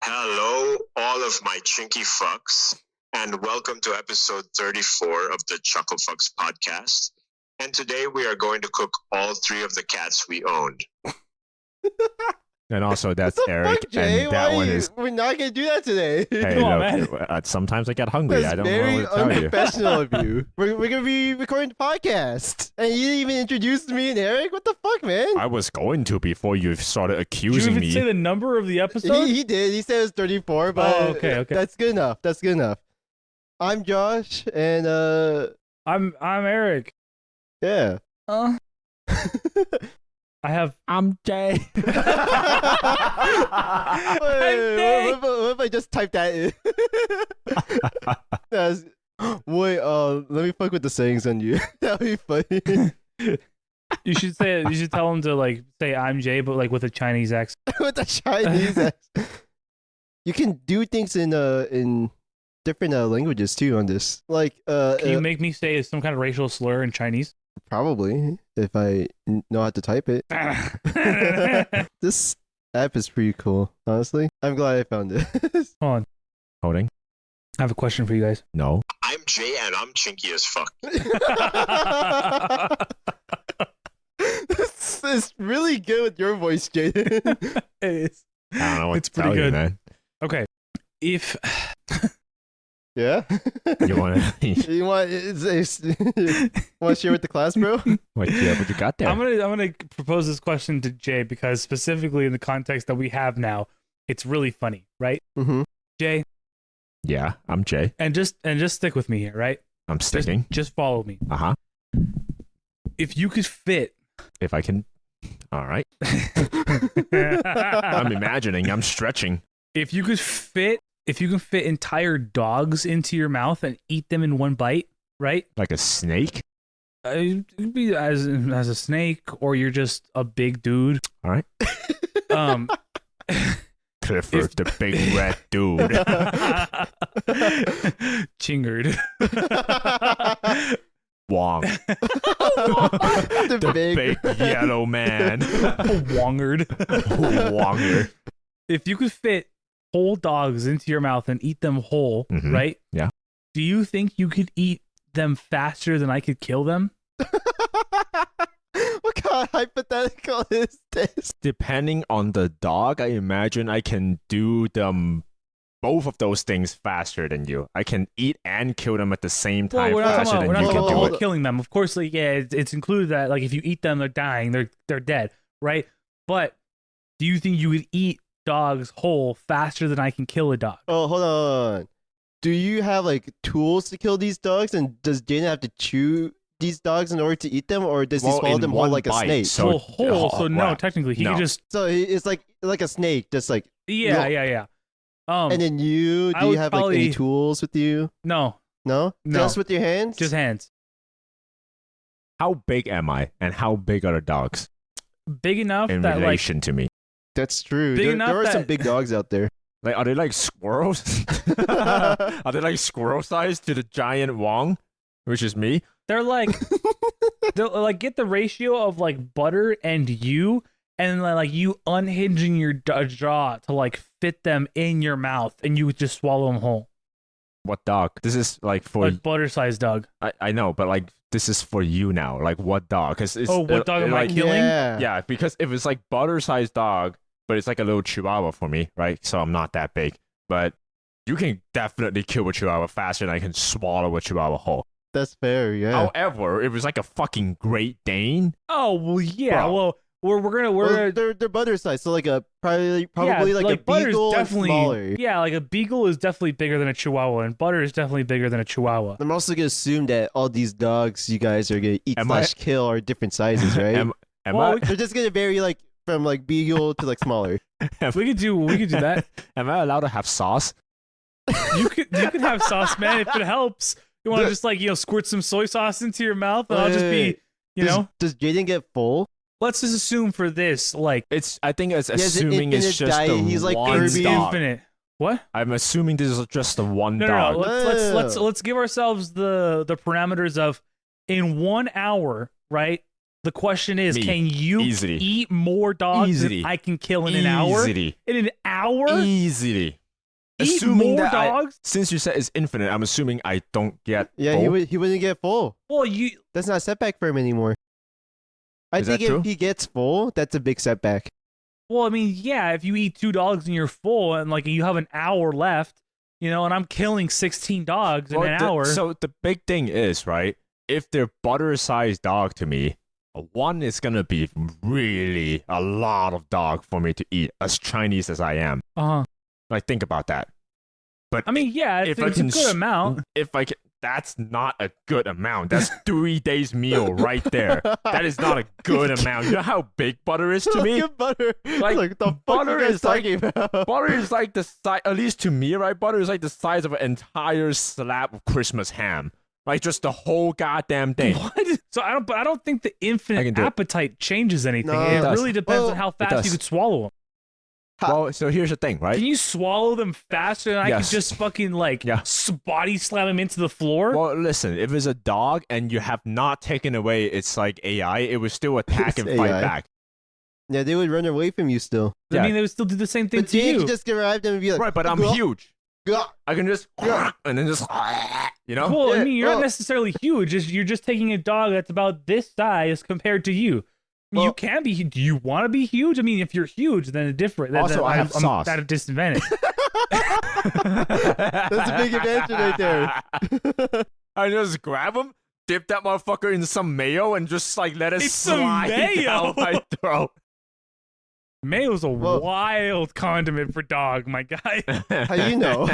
Hello, all of my chinky fucks, and welcome to episode 34 of the Chucklefux podcast. And today we are going to cook all three of the cats we owned. And also, that's What the Eric, fuck, Jay? and that one is. We're not gonna do that today. Hey, Come on, look, sometimes I get hungry. That's I don't know very what to tell you. unprofessional of you. We're gonna be recording the podcast, and you didn't even introduce me and Eric. What the fuck, man? I was going to before you started Did you accusing even me. say the number of the episode? He did. He said it was 34, but okay. that's good enough. That's good enough. I'm Josh, and I'm Eric. yeah. I have. I'm Jay. Wait, what if I just type that in? Wait, let me fuck with the sayings on you. That'd be funny. You should say it. You should tell him to like say I'm Jay, but like with a Chinese accent. With the Chinese accent. You can do things in different languages too on this. Like Can you make me say some kind of racial slur in Chinese? probably if I know how to type it. This app is pretty cool, honestly. I'm glad I found it. Hold on. Holding? I have a question for you guys. No. I'm Jay and I'm chinky as fuck. This is really good with your voice, Jaden. It is. I don't know what It's to pretty tell you, good. man. Okay. If Yeah? You want to? You want to share with the class, bro? what you got there? I'm gonna propose this question to Jay because specifically in the context that we have now, it's really funny, right? Mm-hmm. Jay, Yeah, I'm Jay. and just stick with me here, right? I'm sticking. Just follow me. Uh-huh. If you could fit If I can. All right. I'm imagining. I'm stretching. If you can fit entire dogs into your mouth and eat them in one bite, right? Like a snake? It could be as a snake, or you're just a big dude. All right. Clifford, the big red dude. Chingard. Wong. The The big yellow man. Wongard. Wonger. If you could fit whole dogs into your mouth and eat them whole, Mhm. right? Yeah. Do you think you could eat them faster than I could kill them? What kind of hypothetical is this? Depending on the dog, I imagine I can do them both of those things faster than you. I can eat and kill them at the same Well, time we're not faster talking than about, you talking can about do the it. killing them. Of course, like it's included that like if you eat them, they're dying, they're dead, right? But do you think you would eat dogs whole faster than I can kill a dog? Oh, hold on. Do you have like tools to kill these dogs? And does Jaden have to chew these dogs in order to eat them, or does he Well, swallow in them whole one like a bite, snake? so- well, whole. So no, wow. technically he No. could just So it's like a snake, just like. yeah. And then do I you would have like any probably- tools with you? No, No, No. just with your hands. just hands. How big am I? And how big are the dogs Big enough in that like relation to me? That's true. Big There enough are some that- big dogs out there. Like, are they like squirrels? Are they like squirrel sized to the giant Wong, which is me? they're like get the ratio of like butter and you, and like you unhinging your jaw to like fit them in your mouth, and you would just swallow them whole. What dog? This is like for Like butter-sized dog. I know, but like this is for you now. Like what dog? Cause it's, Oh, what dog am I like, killing? Yeah. Yeah, because if it's like butter-sized dog, but it's like a little chihuahua for me, right? So I'm not that big. But you can definitely kill a chihuahua faster than I can swallow a chihuahua whole. That's fair. Yeah. However, if it's like a fucking Great Dane, Oh well, yeah. Bro. Well, we're Well, gonna they're butter size, so like a probably yeah, like a butter's beagle and definitely smaller. yeah, like a beagle is definitely bigger than a chihuahua, and butter is definitely bigger than a chihuahua. I'm also gonna assume that all these dogs you guys are gonna eat Am I- slash kill are different sizes, right? am Well, They're just gonna vary like from like beagle to like smaller. we could do that. am I allowed to have sauce? You could have sauce, man, if it helps. You want to just like squirt some soy sauce into your mouth, and I'll just be Does Jaden get full? Let's just assume for this like I think it's He has an assuming it's infinite just diet. the He's like one Kirby. dog. infinite. What? I'm assuming this is just the one No, dog. let's give ourselves the parameters of in 1 hour, right? The question is, Me. can you Easily. eat more dogs Easily. than I can kill in an hour? Easily. In an hour? Easily. Eat Assuming more that dogs? since you said it's infinite, I'm assuming I don't get Yeah, full. he wouldn't get full. Well, you That's not a setback for him anymore. I Is that think if true? he gets full, that's a big setback. Well, I mean, yeah, if you eat 2 dogs and you're full and like you have an hour left, you know, and I'm killing 16 dogs in an hour. So the big thing is, right, if they're butter-sized dog to me, one is going to be really a lot of dog for me to eat, as Chinese as I am. Uh-huh. Like, think about that. But I mean, yeah, if it's I a can good amount. if I can, that's not a good amount. That's 3 days meal right there. That is not a good amount. You know how big butter is to me? Look at butter. Like, Like, the butter fuck you guys is like- talking about? Butter is like the size, at least to me, right? Butter is like the size of an entire slab of Christmas ham. Like, just the whole goddamn thing. What? So I don't think the I can infinite do it. appetite changes anything. No, it it does. really depends Well, on how it fast does. you could swallow them. Well, so here's the thing, right? Can you swallow them faster than I Yes. could just fucking like Yeah. body slam them into the floor? Well, listen, if it's a dog and you have not taken away its like AI, it would still attack It's and fight AI. back. Yeah, they would run away from you still. I yeah. mean, they would still do the same thing But to Jane you. can just grab them and be like, Right, but I'm "Gah, huge. gah." I can just Yeah. and then just you know? Well, I Yeah, mean, you're well- not necessarily huge. You're just taking a dog that's about this size compared to you. I mean, you Well- can be. Do you want to be huge? I mean, if you're huge, then it's different. Also, then I have I'm sauce. at a disadvantage. That's a big advantage right there. I just grab him, dip that motherfucker in some mayo, and just like let it It's some slide mayo? down my throat. Mayo's a Well- wild condiment for dog, my guy. How do you know?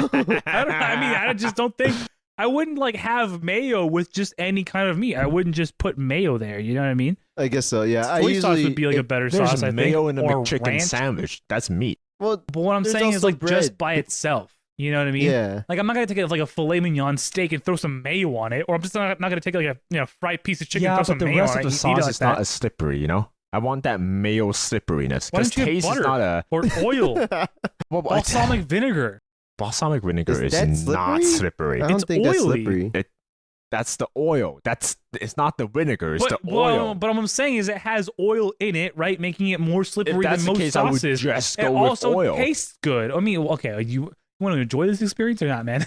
I just don't think I wouldn't like have mayo with just any kind of meat. I wouldn't just put mayo there. You know what I mean? I guess so, yeah. I Soy usually sauce would be like a better There's sauce. I mayo think, in a or McChicken ranch. sandwich. That's meat. well, But what I'm There's saying is also like just bread. by itself. You know what I mean? yeah. Like I'm not gonna take like a filet mignon steak and throw some mayo on it, or I'm just not gonna take like a fried piece of chicken and Yeah, throw but some the mayo rest on of it. the Eat it sauce like is not that. as slippery, you know? I want that mayo slipperiness. Why Because don't you have taste is butter? not a... Or oil, Well, balsamic vinegar. balsamic vinegar Is is that not slippery? slippery. I don't It's think that's oily. slippery. That's the oil. It's not the vinegar. It's But, the oil. but what I'm saying is it has oil in it, right? Making it more slippery If that's than the most case, I would sauces. just It go with also oil. tastes good. I mean, okay, you want to enjoy this experience or not, man?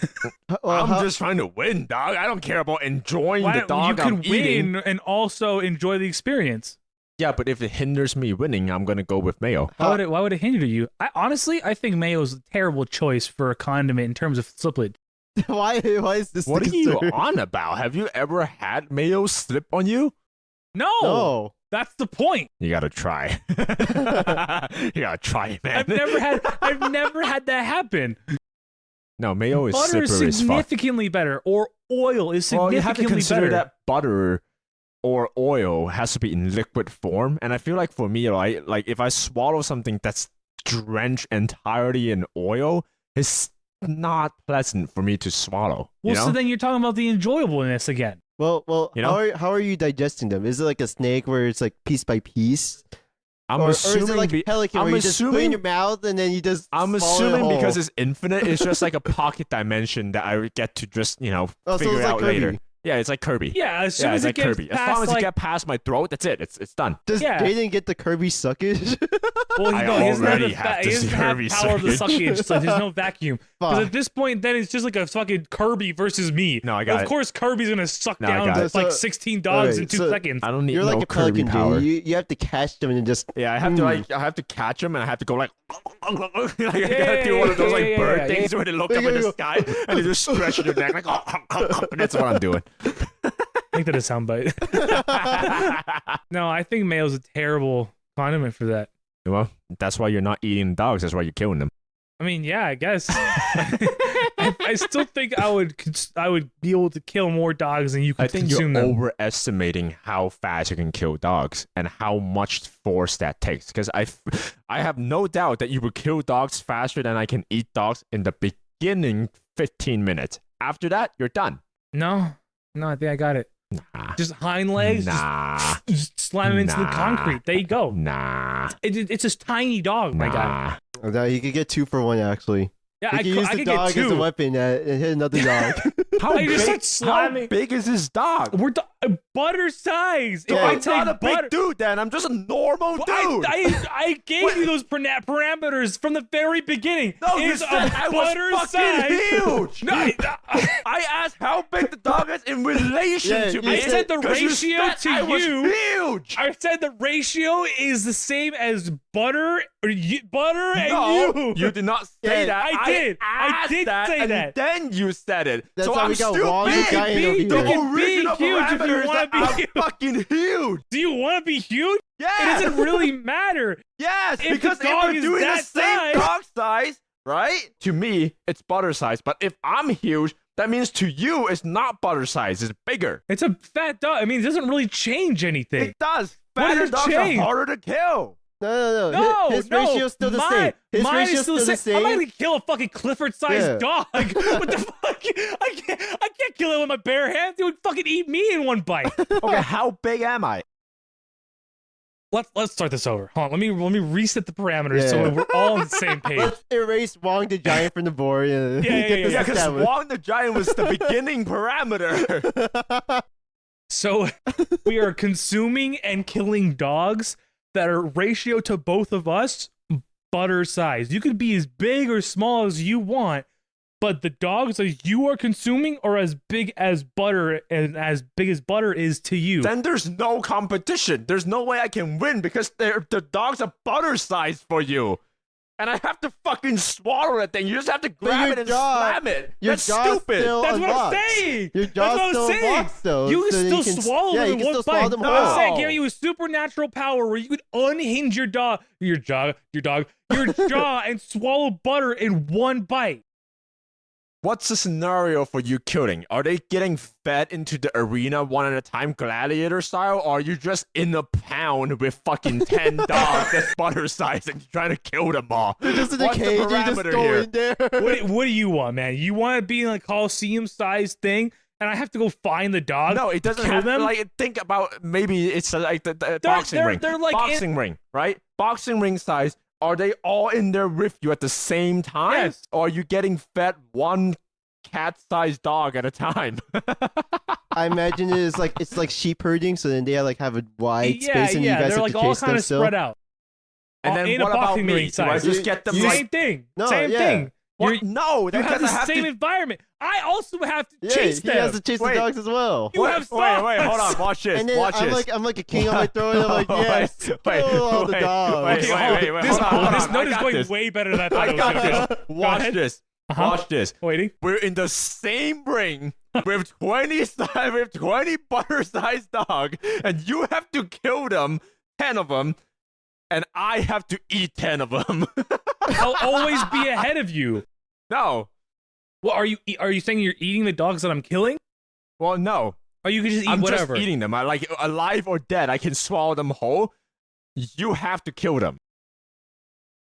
Well, I'm how- just trying to win, dog. I don't care about enjoying Why the don't- dog you I'm could win eating. and also enjoy the experience. Yeah, but if it hinders me winning, I'm gonna go with mayo. Why would it hinder you? I think mayo is a terrible choice for a condiment in terms of slippage. why is this What the are you concern? on about? Have you ever had mayo slip on you? No, No. that's the point. You gotta try. You gotta try it, man. I've never had that happen. No, mayo is Butter is slippery as fuck. significantly better, or oil is Well, significantly you have to consider better. that butter or oil has to be in liquid form, and I feel like for me, right, like if I swallow something that's drenched entirely in oil, it's not pleasant for me to swallow. Well, you know? so then you're talking about the enjoyableness again. Well, You know? how are you digesting them? Is it like a snake where it's like piece by piece? I'm or is assuming it like a pelican I'm where you just put it in assuming- your mouth and then you just I'm swallow it assuming whole? because it's infinite, it's just like a pocket dimension that I get to just, Oh, so figure it's like out Kirby. later. Yeah, it's like Kirby. Yeah, as soon Yeah, as it's it like gets Kirby. As past long as like, you get past my throat, that's it. It's done. Does Yeah. Jaden get the Kirby suckage? well, I he doesn't already the have he to doesn't see have Kirby power of the suckage. suckage, so there's no vacuum. Because Fuck. at this point, then it's just like a fucking Kirby versus me. No, I got Of it. course, Kirby's gonna suck No, I down got to it. like So- 16 dogs alright, in 2 so- seconds. I don't need You're no like a Kirby pelican, power. dude. You have to catch them and just. Yeah, I have to I have to catch them and I have to go like, I gotta do one of those yeah, like yeah, bird yeah, things where they look There up you in the go. sky and they just stretch their neck like, that's what I'm doing. Make that a soundbite. No, I think mayo's a terrible condiment for that. Well, that's why you're not eating dogs. That's why you're killing them. I mean, yeah, I guess. I still think I would be able to kill more dogs than you could I think consume you're them. overestimating how fast you can kill dogs and how much force that takes. Because I have no doubt that you will kill dogs faster than I can eat dogs in the beginning 15 minutes. After that, you're done. No, I think I got it. Nah. Just hind legs, Nah. just slam him into the Nah. concrete. There you go. Nah. It's a tiny dog, my guy. Nah. No, you could get 2 for 1 actually. Yeah, You I could use the could dog get as a 2. weapon and hit another dog. How I just big, start slamming- how big is this dog? butter size. Yeah. If I'm not a butter, big dude then. I'm just a normal dude. I gave you those parameters from the very beginning. No, you It's said a I butter was fucking size. huge. No, I asked how big the dog is in relation Yeah, to you me. I said the 'cause you ratio said to I was you. huge. I said the ratio is the same as butter and No, you. you did not say Yeah, that. I did. I asked did say and that. Then you said it. That's so how I'm we got still Wong the big. Giant You over can The be here. original huge if you parameters wanna that be I'm huge. fucking huge. Do you want to be huge? Yeah. It doesn't really matter. Yes, If because the if dog we're is doing the that same size- dog size, right? To me, it's butter size. But if I'm huge, that means to you, it's not butter size. It's bigger. It's a fat dog. I mean, it doesn't really change anything. It does. What Fatter does it dogs change? are harder to kill. No. No, His no. ratio's still the Mine- same. His mine ratio's is still the the same. I'm not same. gonna kill a fucking Clifford-sized Yeah. dog. What the fuck? I can't kill it with my bare hands. It would fucking eat me in one bite. Okay, how big am I? Let's start this over. Hold on. Let me reset the parameters so Yeah. we're all on the same page. Let's erase Wong the Giant from the board and Yeah, get yeah, this Yeah, because established. Wong the Giant was the beginning parameter. So we are consuming and killing dogs that are ratio to both of us butter size. You could be as big or small as you want, but the dogs that you are consuming are as big as butter and as big as butter is to you. Then there's no competition. There's no way I can win because the dogs are butter size for you. And I have to fucking swallow that thing. You just have to grab your it and jaw- slam it. your That's jaw's stupid. still That's what I'm unlocked. saying. Your That's jaw's what I'm still saying. unlocked, though. You so can still swallow yeah, them you in can one still bite. swallow them No, I'm whole. saying, giving you a supernatural power where you could unhinge your jaw and swallow butter in one bite. What's the scenario for you killing? Are they getting fed into the arena one at a time, gladiator style, or are you just in a pound with fucking 10 dogs that's butter size and you're trying to kill them all? They're just in a What's the cage. You just parameter go here? in there. What do you want, man? You want to be in a Coliseum-sized thing, and I have to go find the dog? No, it doesn't kill have them? like think about maybe it's like the boxing ring. They're like boxing ring, right? Boxing ring size. Are they all in there with you at the same time? Yes. Or are you getting fed one cat-sized dog at a time? I imagine it's like sheep herding, so then they have a wide yeah, space and you guys they're have like to all chase kind them of still. spread out. And then in what a about boxing me? ring Do I size. just get them You- like Same thing. No, Same yeah. thing. what? No, You that have the I have same to. environment. I also have to Yeah, chase he them. has to chase Wait. the dogs as well. You have wait, hold sauce. on, watch this, And then watch I'm this. like a king on my throne. I'm like, yes, kill all the dogs. Okay, hold on. wait, This, hold on, this hold on. note I is got going this. way better than I thought I it was got going to this. go. Watch ahead. this. Uh-huh. Watch this. Waiting. We're in the same ring with 20 butter-sized dog, and you have to kill them, 10 of them, and I have to eat 10 of them. I'll always be ahead of you. No. Well, are you saying you're eating the dogs that I'm killing? Well, no. Or you can just eat I'm whatever? just eating them. I like alive or dead. I can swallow them whole. You have to kill them.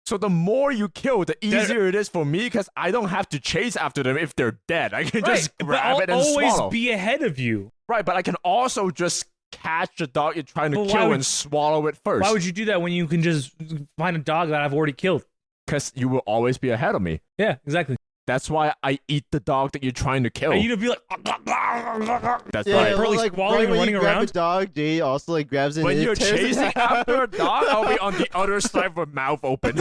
So the more you kill, the easier it is for me because I don't have to chase after them if they're dead. I can Right, just but grab I'll it and always swallow. be ahead of you. Right, but I can also just catch the dog you're trying to But why kill would- and swallow it first. Why would you do that when you can just find a dog that I've already killed? Because you will always be ahead of me. Yeah, exactly. That's why I eat the dog that you're trying to kill. And you'd be like, That's Yeah, right. Pearly like swallowing right and when running you grab around? a dog, Jay also like grabs it. When and you're it tears it chasing out. after a dog, I'll be on the other side with mouth open.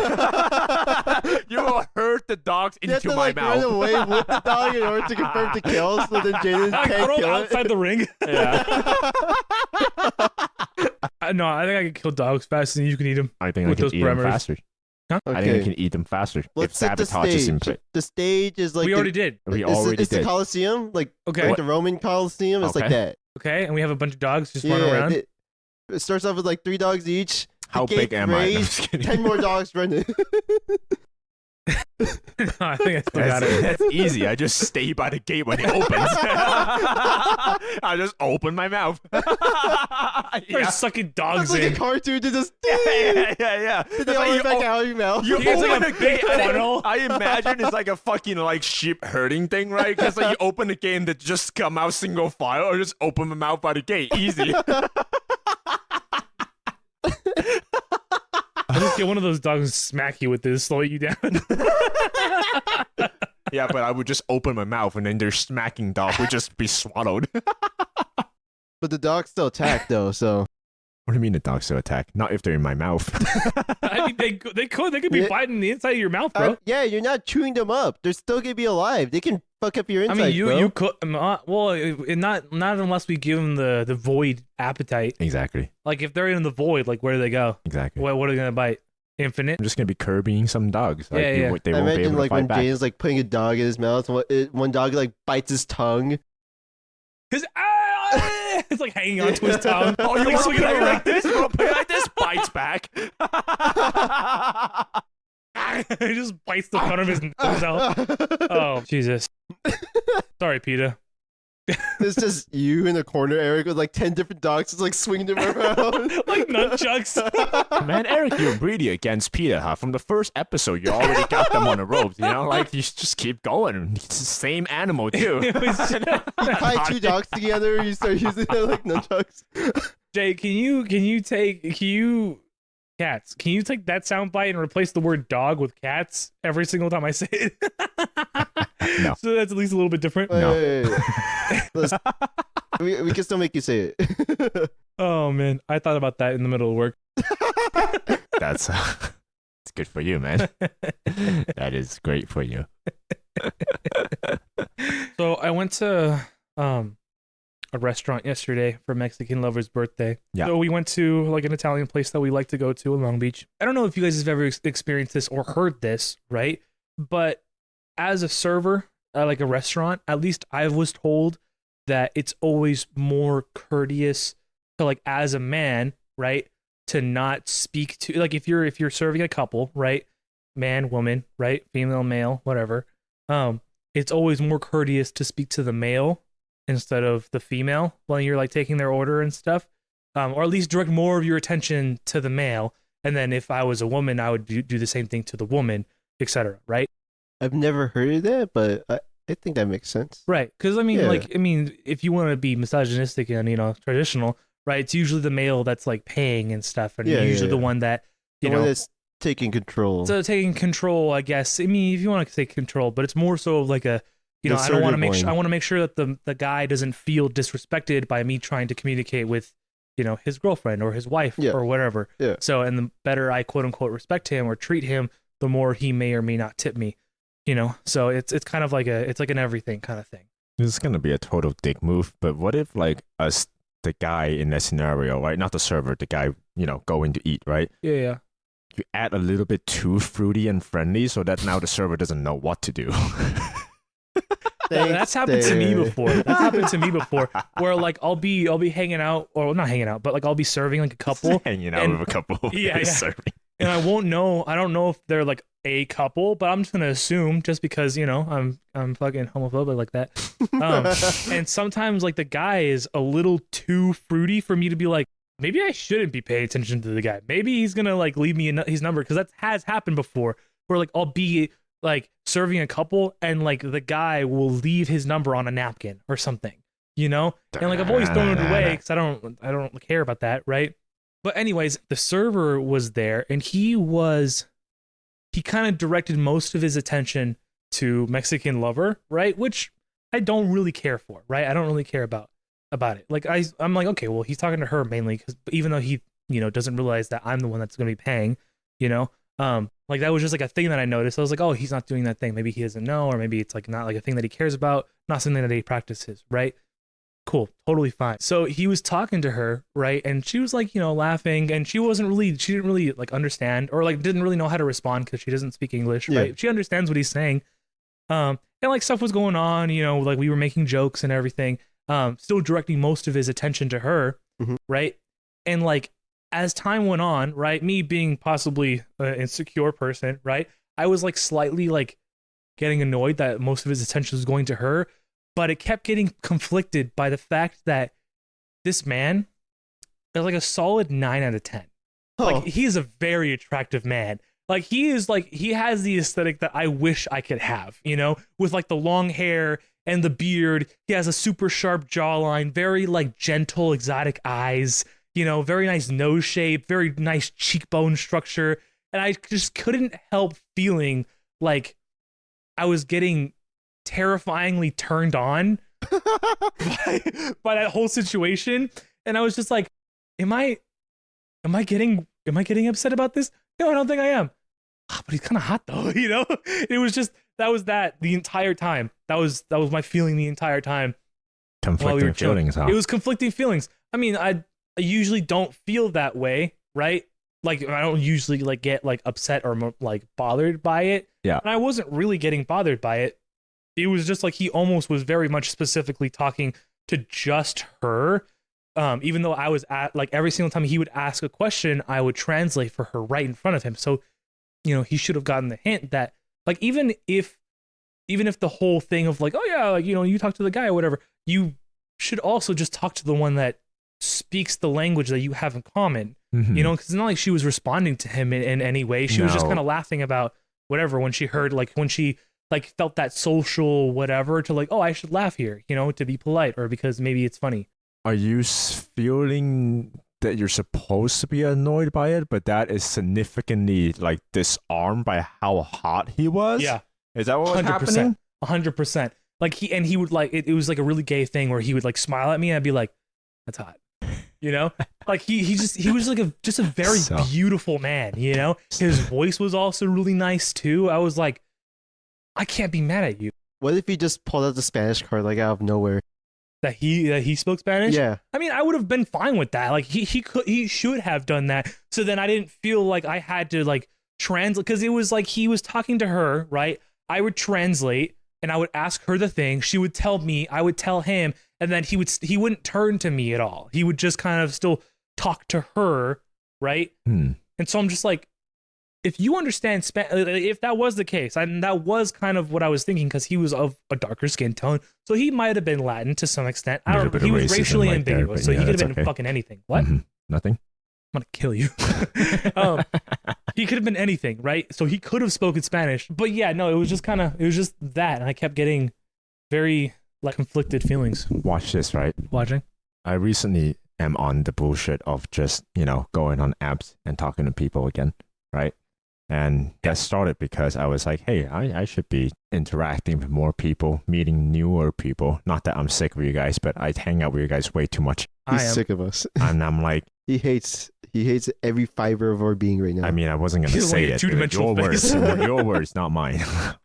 You will hurt the dogs You have into to my like run mouth. away with the dog in order to confirm the kill, so then Jaden I can't throw kill outside it. the ring. Yeah. No, I think I can kill dogs faster than you can eat them. I think With I those can eat them parameters. faster. I think I Okay, can eat them faster. let's if set the sabotage is in stage. play. The stage is like We already did. We it's already the did. Colosseum, like Okay. the Roman Colosseum. It's like Okay. that. Okay, and we have a bunch of dogs just running around. It starts off with like 3 dogs each. How the big gate am I? No, I'm raised, just kidding. 10 more dogs running. I think I still got it. That's easy. I just stay by the gate when it opens. I just open my mouth. Start Yeah. sucking It's dogs like a in. cartoon to just. Yeah. They That's all like went you back o- out of your mouth. You It's like open a the gate. big funnel. I imagine it's like a fucking like sheep herding thing, right? Because like you open the gate and they just come out single file, or just open my mouth by the gate. Easy. I'll just get one of those dogs and smack you with this, slow you down. Yeah, but I would just open my mouth and then their smacking dog would just be swallowed. But the dogs still attack though, so What do you mean the dogs still attack? Not if they're in my mouth. I mean, they could be Yeah. biting the inside of your mouth, bro. yeah, you're not chewing them up. They're still gonna be alive. They can fuck up your I insides, mean, you bro. you could not unless we give them the void appetite. Exactly. Like if they're in the void, like where do they go? Exactly. What are they gonna bite? Infinite. I'm just gonna be curbing some dogs. Like, Yeah, yeah. They I won't be imagine able to like fight when back. Jane's like putting a dog in his mouth, one dog like bites his tongue. Cause it's like hanging onto his tongue. Oh, you Like, want to swinging play over like this? You want to play like this? Bites back. He just bites the front of his nose out. Oh Jesus! Sorry, Peter. It's just you in the corner, Eric, with like 10 different dogs, just like swinging them around. Like nunchucks. Man, Eric, you're greedy against Peter, huh? From the first episode, you already got them on the ropes, you know? Like, you just keep going. It's the same animal, too. You tie 2 dogs together, you start using them like nunchucks. Jay, can you take cats? Can you take that soundbite and replace the word dog with cats every single time I say it? No. So that's at least a little bit different. Wait, No. wait. We can still make you say it. Oh man, I thought about that in the middle of work. That's it's good for you, man. That is great for you. So I went to a restaurant yesterday for Mexican lover's birthday. Yeah. So we went to like an Italian place that we like to go to in Long Beach. I don't know if you guys have ever experienced this or heard this, right? But as a server at like a restaurant, at least I was told that it's always more courteous to like as a man, right, to not speak to like if you're serving a couple, right, man, woman, right, female, male, whatever. It's always more courteous to speak to the male instead of the female when you're like taking their order and stuff, or at least direct more of your attention to the male. And then if I was a woman, I would do the same thing to the woman, etc. Right? I've never heard of that, but I think that makes sense. Right. Because I mean, Yeah. if you want to be misogynistic and traditional, right? It's usually the male that's like paying and stuff, and Yeah, usually yeah, the yeah. one that The one that's taking control. so taking control, I guess. I mean, if you want to say control, but it's more so like a, The I don't want to make assertive sure. I want to make sure that the guy doesn't feel disrespected by me trying to communicate with, his girlfriend or his wife Yeah. or whatever. Yeah. So, and the better I quote unquote respect him or treat him, the more he may or may not tip me. So it's kind of like it's like an everything kind of thing. This is gonna be a total dick move, but what if like us, the guy in that scenario, right? Not the server, the guy, going to eat, right? Yeah. You add a little bit too fruity and friendly so that now the server doesn't know what to do. That's happened to me before. That's happened to me before, where like I'll be hanging out, or not hanging out, but like I'll be serving like a couple, Hanging out and- with a couple. Yeah. Serving. and I don't know if they're like a couple, but I'm just gonna assume just because I'm fucking homophobic like that. And sometimes like the guy is a little too fruity for me to be like, maybe I shouldn't be paying attention to the guy. Maybe he's gonna like leave me his number, because that has happened before, where like I'll be like serving a couple and like the guy will leave his number on a napkin or something, and like I've always thrown it away because I don't care about that, right? But anyways, the server was there and he kind of directed most of his attention to Mexican lover, right? Which I don't really care for, right? I don't really care about it. Like I'm like, okay, well, he's talking to her mainly, because even though he, doesn't realize that I'm the one that's going to be paying, like that was just like a thing that I noticed. I was like, oh, he's not doing that thing. Maybe he doesn't know, or maybe it's like not like a thing that he cares about, not something that he practices, right? Cool, totally fine. So he was talking to her, right? And she was like, laughing, and she didn't really like understand, or like didn't really know how to respond because she doesn't speak English, right? Yeah. She understands what he's saying. And like stuff was going on, like we were making jokes and everything. Still directing most of his attention to her, Mhm. right? And like as time went on, right, me being possibly an insecure person, right, I was like slightly like getting annoyed that most of his attention was going to her, but it kept getting conflicted by the fact that this man is like a solid 9 out of 10. Like Oh, he is a very attractive man. Like he has the aesthetic that I wish I could have, with like the long hair and the beard. He has a super sharp jawline, very like gentle, exotic eyes, very nice nose shape, very nice cheekbone structure. And I just couldn't help feeling like I was getting terrifyingly turned on by that whole situation, and I was just like, am I getting upset about this? No, I don't think I am. But he's kind of hot though, you know. It was just that the entire time. That was my feeling the entire time. Conflicting feelings, huh? It was conflicting feelings. I mean, I usually don't feel that way, right? Like I don't usually like get like upset or like bothered by it. Yeah. And I wasn't really getting bothered by it. It was just like he almost was very much specifically talking to just her. Even though I was at like every single time he would ask a question, I would translate for her right in front of him. So, you know, he should have gotten the hint that like even if the whole thing of like, oh yeah, like, you know, you talk to the guy or whatever, you should also just talk to the one that speaks the language that you have in common. Mhm. You know, because it's not like she was responding to him in any way. She was just kind of laughing about whatever when she heard like when she like felt that social whatever to like, oh, I should laugh here, you know, to be polite or because maybe it's funny. Are you feeling that you're supposed to be annoyed by it, but that is significantly like disarmed by how hot he was? Yeah. Is that what was happening? 100%. Like he would like it was like a really gay thing where he would like smile at me and I'd be like, that's hot. You know? Like he was like just a very beautiful man, you know? His voice was also really nice too. I was like, I can't be mad at you. What if he just pulled out the Spanish card like out of nowhere? That he spoke Spanish? Yeah. I mean, I would have been fine with that. Like he should have done that. So then I didn't feel like I had to like translate because it was like he was talking to her, right? I would translate and I would ask her the thing. She would tell me, I would tell him, and then he wouldn't turn to me at all. He would just kind of still talk to her, right? And so I'm just like, if you understand Spanish, if that was the case, and that was kind of what I was thinking, because he was of a darker skin tone, so he might have been Latin to some extent. I don't know. He was racially ambiguous, so he could have been fucking anything. What? Nothing. I'm gonna kill you. He could have been anything, right? So he could have spoken Spanish, but yeah, no, it was just that, and I kept getting very like conflicted feelings. Watch this, right? Watching. I recently am on the bullshit of just, you know, going on apps and talking to people again, right? And that started because I was like, hey, I should be interacting with more people, meeting newer people. Not that I'm sick of you guys, but I hang out with you guys way too much. He's sick of us. And I'm like, he hates every fiber of our being right now. I mean, I wasn't going to say it. Your words, your words, not mine.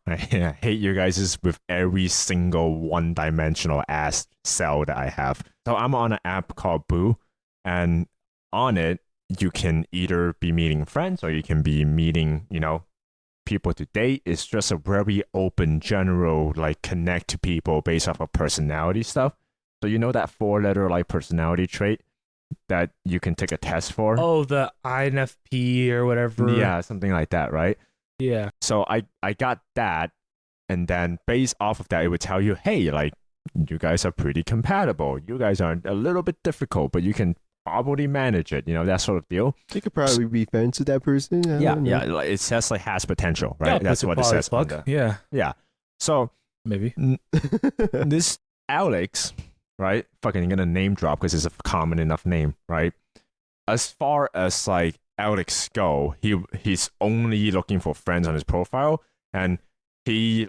I hate you guys with every single one-dimensional ass cell that I have. So I'm on an app called Boo, and on it, you can either be meeting friends or you can be meeting, you know, people to date. It's just a very open, general, like connect to people based off of personality stuff. So you know that 4-letter like personality trait that you can take a test for? Oh, the INFP or whatever. Yeah, something like that, right? Yeah. So I got that, and then based off of that, it would tell you, hey, like, you guys are pretty compatible. You guys are a little bit difficult, but you can probably manage it, you know, that sort of deal. You could probably be friends with that person. Yeah. Like, it says like has potential, right? Yeah, that's what it says. Yeah. So maybe this Alex, right? Fucking gonna name drop because it's a common enough name, right? As far as like Alex go, he's only looking for friends on his profile, and he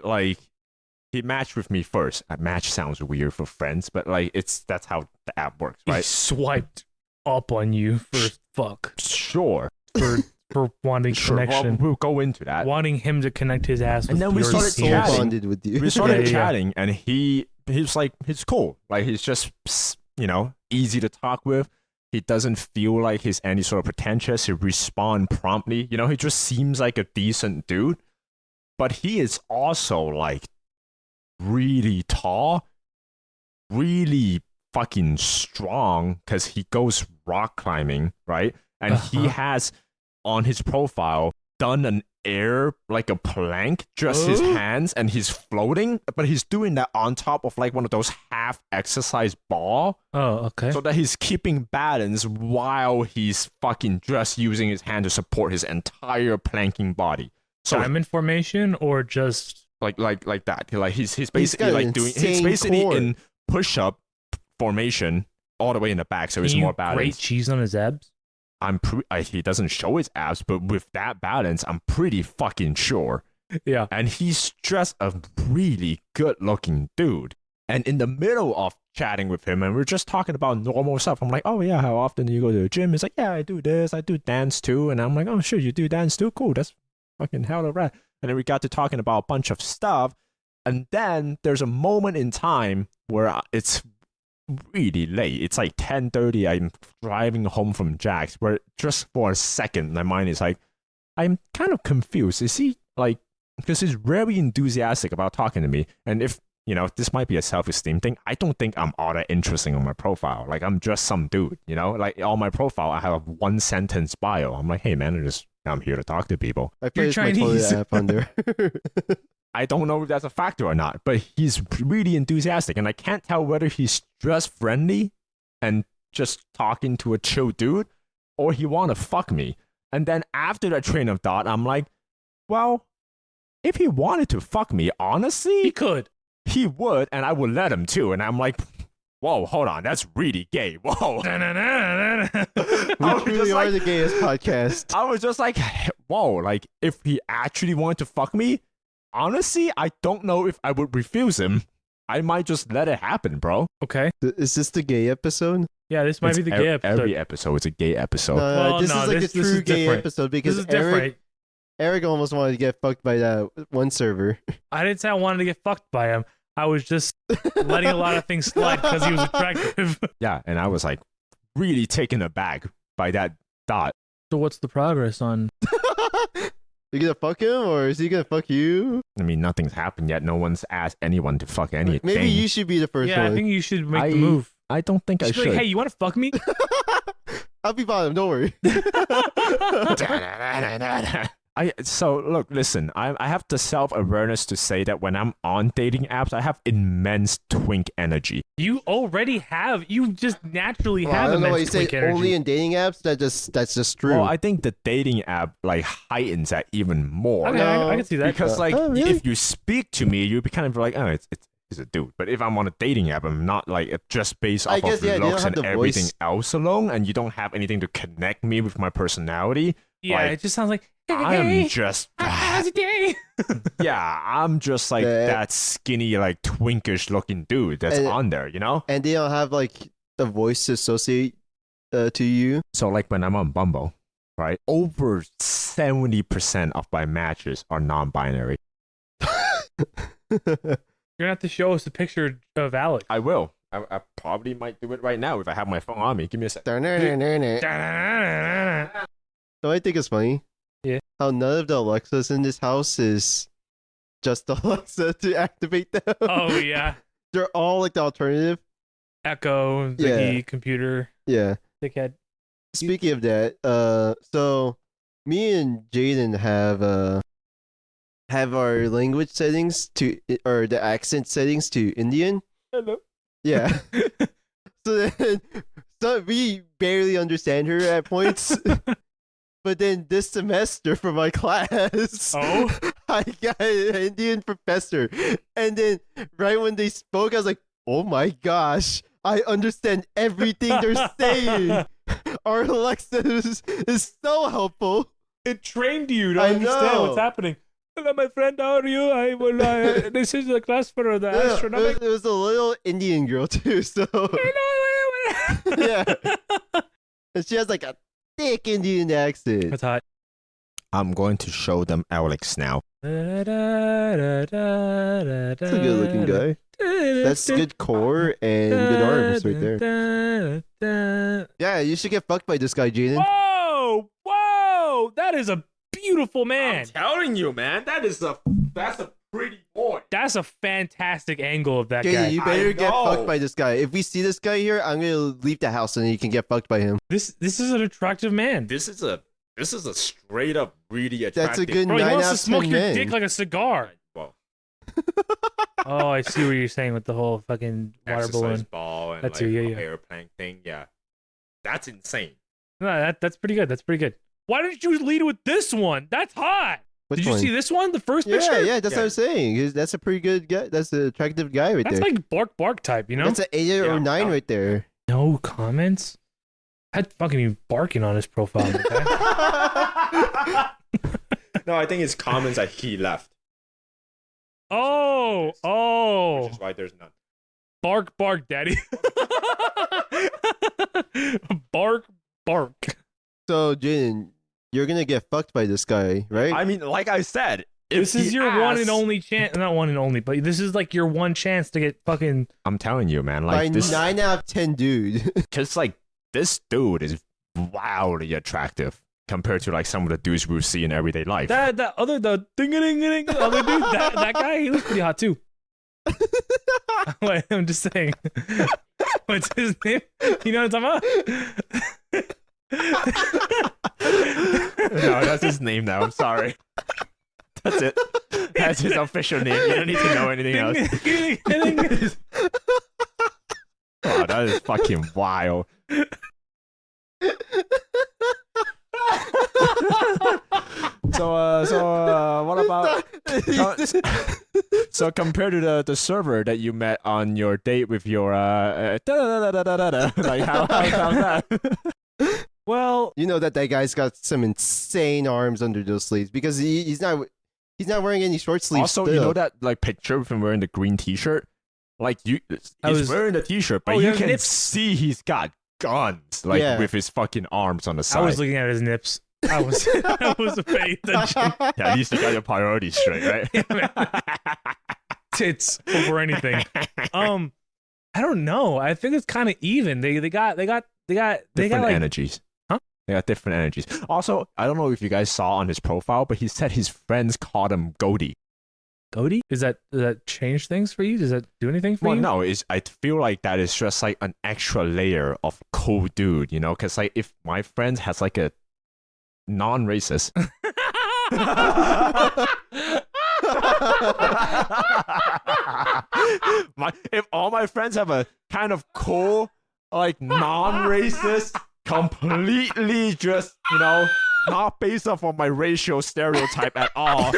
matched with me first. Match sounds weird for friends, but like that's how the app works, right? He swiped up on you for fuck. Sure. For wanting connection. We'll go into that. Wanting him to connect his ass with and then we started chatting. With you. We started chatting, and he's like, he's cool. Like, he's just, you know, easy to talk with. He doesn't feel like he's any sort of pretentious. He responds promptly. You know, he just seems like a decent dude. But he is also like really tall, really fucking strong, because he goes rock climbing, right? And he has on his profile done an air like a plank, just his hands, and he's floating, but he's doing that on top of like one of those half exercise ball. Oh, okay. So that he's keeping balance while he's fucking just using his hand to support his entire planking body. So diamond formation or just like that. Like he's basically like doing, he's basically in push-up formation all the way in the back, so he's more balanced. Grate cheese on his abs. He doesn't show his abs, but with that balance, I'm pretty fucking sure. Yeah. And he's just a really good-looking dude. And in the middle of chatting with him, and we're just talking about normal stuff. I'm like, oh yeah, how often do you go to the gym? He's like, yeah, I do this, I do dance too. And I'm like, oh shit, you do dance too? Cool, that's fucking hella rad. And then we got to talking about a bunch of stuff. And then there's a moment in time where it's really late. It's like 10:30. I'm driving home from Jack's, where just for a second, my mind is like, I'm kind of confused. Is he like, because he's very enthusiastic about talking to me. And if, you know, this might be a self-esteem thing. I don't think I'm all that interesting on my profile. Like, I'm just some dude, you know? Like, on my profile, I have a one-sentence bio. I'm like, hey, man, I'm here to talk to people. I You're placed my Chinese. toilet app on there. I don't know if that's a factor or not, but he's really enthusiastic. And I can't tell whether he's just friendly and just talking to a chill dude, or he want to fuck me. And then after that train of thought, I'm like, well, if he wanted to fuck me, honestly, He could. he would, and I would let him too. And I'm like, whoa, hold on, that's really gay. Whoa. We was truly just are like- the gayest podcast. I was just like, whoa, like if he actually wanted to fuck me, honestly, I don't know if I would refuse him. I might just let it happen, bro. Okay. Is this the gay episode? Yeah, this might It's be the gay episode. Every episode is a gay episode. No, this no, is like this a is true gay different. episode This because is different. Eric almost wanted to get fucked by that one server. I didn't say I wanted to get fucked by him. I was just letting a lot of things slide because he was attractive. Yeah, and I was like really taken aback by that thought. So what's the progress on? You gonna fuck him or is he gonna fuck you? I mean, nothing's happened yet. No one's asked anyone to fuck anything. Maybe you should be the first Yeah, one. I think you should make I- the move. I don't think I Just be should. like, hey, you want to fuck me? I'll be bottom. Don't worry. So look, listen. I have the self-awareness to say that when I'm on dating apps, I have immense twink energy. You already have. You just naturally Well, I have don't know why you immense say twink energy. only in dating apps. That's just true. Well, I think the dating app like heightens that even more. Okay, I can see that. Because like Oh, really? if you speak to me, you'd be kind of like, oh, it's a dude. But if I'm on a dating app, I'm not like just based I off guess, of yeah, they don't looks have and the everything voice. else alone, and you don't have anything to connect me with my personality. Yeah, like, it just sounds like, hey, I'm just how's it day? yeah, I'm just like Yeah. that skinny, like twinkish looking dude that's And- on there, you know? and they don't have like the voice to associate to you. So like when I'm on Bumble, right? Over 70% of my matches are non-binary. You're gonna have to show us a picture of Alex. I will. I probably might do it right now if I have my phone on me. Give me a sec. So I think it's funny. Yeah. How none of the Alexas in this house is just Alexa to activate them. Oh yeah, They're all like the alternative. Echo, Ziggy, computer, Yeah. dickhead. Speaking of that, so me and Jaden have our language settings to or the accent settings to Indian. Hello. Yeah. So we barely understand her at points. But then this semester for my class, Oh? I got an Indian professor. And then right when they spoke, I was like, oh my gosh, I understand everything they're saying. Our Alexa is so helpful. It trained you to I understand know. what's happening. Hello, my friend. How are you? I will. This is the class for the Yeah, astronomical. it was a little Indian girl too, so yeah. And she has like a thick Indian accent. That's hot. I'm going to show them Alex now. That's a good looking guy. That's good core and good arms right there. Yeah, you should get fucked by this guy, Jaden. Whoa! Whoa! That is a beautiful man. telling you, man, that's a pretty boy. That's a fantastic angle of that guy. Jaden, you better I get know. fucked by this guy. If we see this guy here, I'm gonna leave the house and then you can get fucked by him. This is an attractive man. This is a straight up really That's attractive. a good Bro, he 9 wants out to of smoke 10 your men. dick like a cigar. Well, Oh, I see what you're saying with the whole fucking water exercise balloon. ball and That's like it, yeah, yeah. airplane thing. Yeah, that's insane. No, that's pretty good. That's pretty good. Why didn't you lead with this one? That's hot. Which Did you one? see this one? The first Yeah, picture? yeah, that's what Yeah. I'm saying. That's a pretty good guy. That's an attractive guy right That's there. like bark type, you know? That's an 8 Yeah, or 9 yeah. right there. No comments? I'd fucking be barking on his profile. Okay? No, I think it's comments that he left, Oh, which oh. is why there's none. Bark, bark, daddy. Bark, bark. So, Jaden, you're gonna get fucked by this guy, right? I mean, like I said, This is your one and only chance. Not one and only, but this is like your one chance to get fucking. I'm telling you, man. by Like this, 9 out of 10, dude. because like this dude is wildly attractive compared to like some of the dudes we see in everyday life. The other ding ding ding other dude, that guy, he looks pretty hot too. Wait, I'm just saying. What's his name? You know what I'm talking about? No, that's his name now. I'm sorry. That's it. That's his official name. You don't need to know anything else. Oh, that is fucking wild. So, what about? So compared to the server that you met on your date with your like how's that? Well, You know that guy's got some insane arms under those sleeves because he's not wearing any short sleeves. Also, still. you know that like picture of him wearing the green T-shirt? Like he's wearing the T-shirt, but Oh, you yeah, can nips. see he's got guns, like Yeah. with his fucking arms on the side. I was looking at his nips. I was paying attention. Yeah, at least you got your priorities straight, right? Tits over anything. I don't know. I think it's kind of even. They got Different like energies. Huh? They got different energies. Also, I don't know if you guys saw on his profile, but he said his friends called him Goldie. Goatee. Does that change things for you? Does that do anything for Well, you? no, I feel like that is just like an extra layer of cool dude, you know? Because like if my friend has like a non-racist. If all my friends have a kind of cool, like non-racist, completely just, you know, not based off of my racial stereotype at all,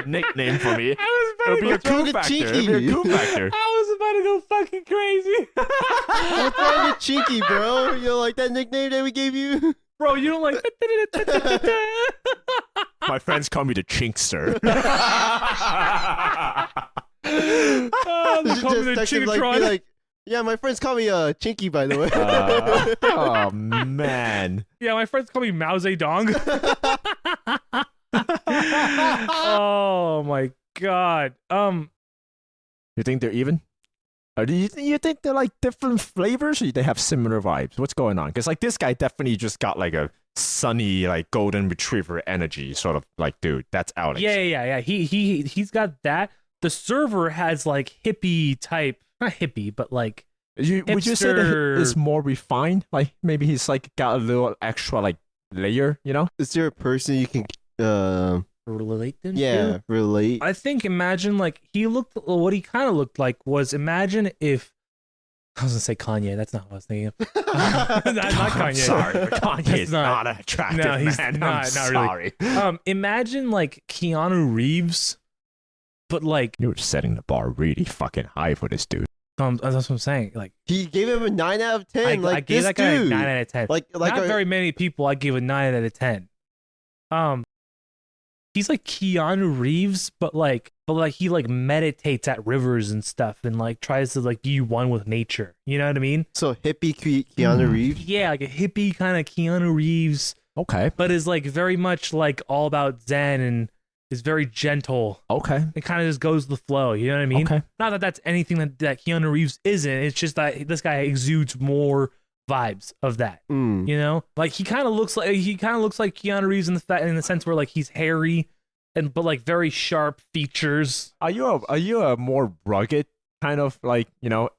nickname for me, I it'll be a What's wrong cool with factor. Cheeky? It'll be a cool factor. was about to go fucking crazy. What's wrong with Cheeky, bro? You don't like that nickname that we gave you? Bro, you don't like. My friends call me the Chinkster. They call me the text him, be Chigatron. like, yeah, my friends call me Chinky, by the way. Oh man. Yeah, my friends call me Mao Zedong. Oh my god. You think they're even? Or do you think they're like different flavors, or do they have similar vibes? What's going on? Because like this guy definitely just got like a sunny, like golden retriever energy, sort of like dude. That's Alex. Yeah. He's got that. The server has like hippie type, not hippie, but like Would you say that hipster- it's more refined? Like maybe he's like got a little extra like layer, you know? Is there a person you can, relate them yeah, to? relate? I think imagine like what he kind of looked like was imagine if I was gonna say Kanye. That's not what I was thinking of. Not Kanye. I'm sorry, but Kanye That's is not an attractive No, he's man. not really. sorry. Imagine like Keanu Reeves, but like You're setting the bar really fucking high for this dude. that's what I'm saying. Like He gave him a 9 out of 10. I like gave this that guy dude. a 9 out of 10. Like Not very many people I give a 9 out of 10. He's like Keanu Reeves, but he like meditates at rivers and stuff and like tries to like be one with nature. You know what I mean? So hippie Keanu Reeves. Yeah, like a hippie kind of Keanu Reeves, Okay. but is like very much like all about Zen and is very gentle. Okay. It kind of just goes with the flow. You know what I mean? Okay. Not that that's anything that Keanu Reeves isn't. It's just that this guy exudes more vibes of that. Mm. You know, like he kind of looks like Keanu Reeves in the sense where like he's hairy but like very sharp features. Are you a more rugged kind of like, you know,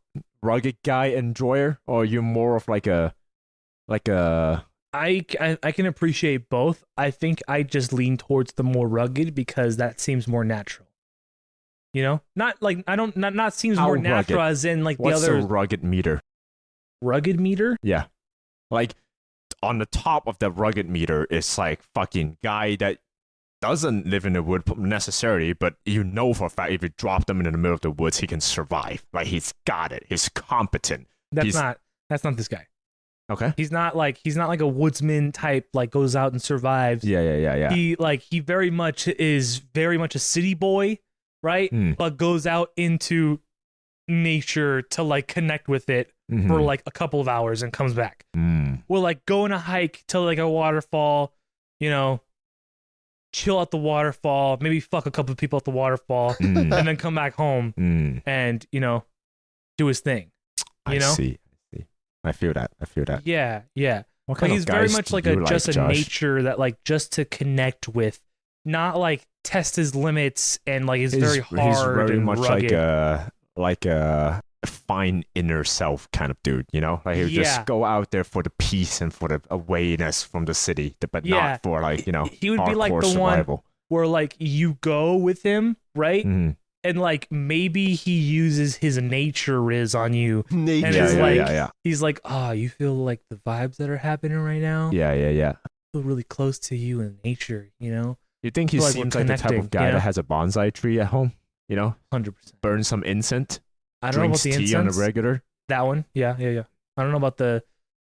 rugged guy enjoyer, or are you more of like a I can appreciate both. I think I just lean towards the more rugged because that seems more natural. You know, not like not seems How more natural rugged? as in like what's the other the rugged meter? rugged meter. Yeah. Like on the top of the rugged meter is like fucking guy that doesn't live in the wood necessarily, but you know for a fact if you drop them in the middle of the woods, he can survive. Like he's got it. He's competent. That's not this guy. Okay. He's not like a woodsman type, like goes out and survives. Yeah. He very much is a city boy, right? Mm. But goes out into nature to like connect with it for like a couple of hours and comes back. We'll like go on a hike to like a waterfall, you know, chill at the waterfall, maybe fuck a couple of people at the waterfall, and then come back home and, you know, do his thing. You know? I see. I feel that. Yeah, yeah. What Like kind he's of very guys much do like you just a Josh? nature that like just to connect with, not like test his limits, and like he's very hard He's very and much rugged. like a fine inner self kind of dude, you know? Like he'll Yeah. just go out there for the peace and for the awayness from the city, but Yeah. not for like, you know, He would be like hardcore the survival. one where like you go with him, right? Mhm. And like maybe he uses his nature riz on you. Nature. And Yeah, it's yeah, like yeah. he's like, oh, you feel like the vibes that are happening right now? Yeah. I feel really close to you in nature, you know? You think he Feel like seems we're like the type connecting, of guy you know? that has a bonsai tree at home? You know, 100%. burn some incense, I don't know about drinks the tea incense. on a regular. That one, yeah. I don't know about the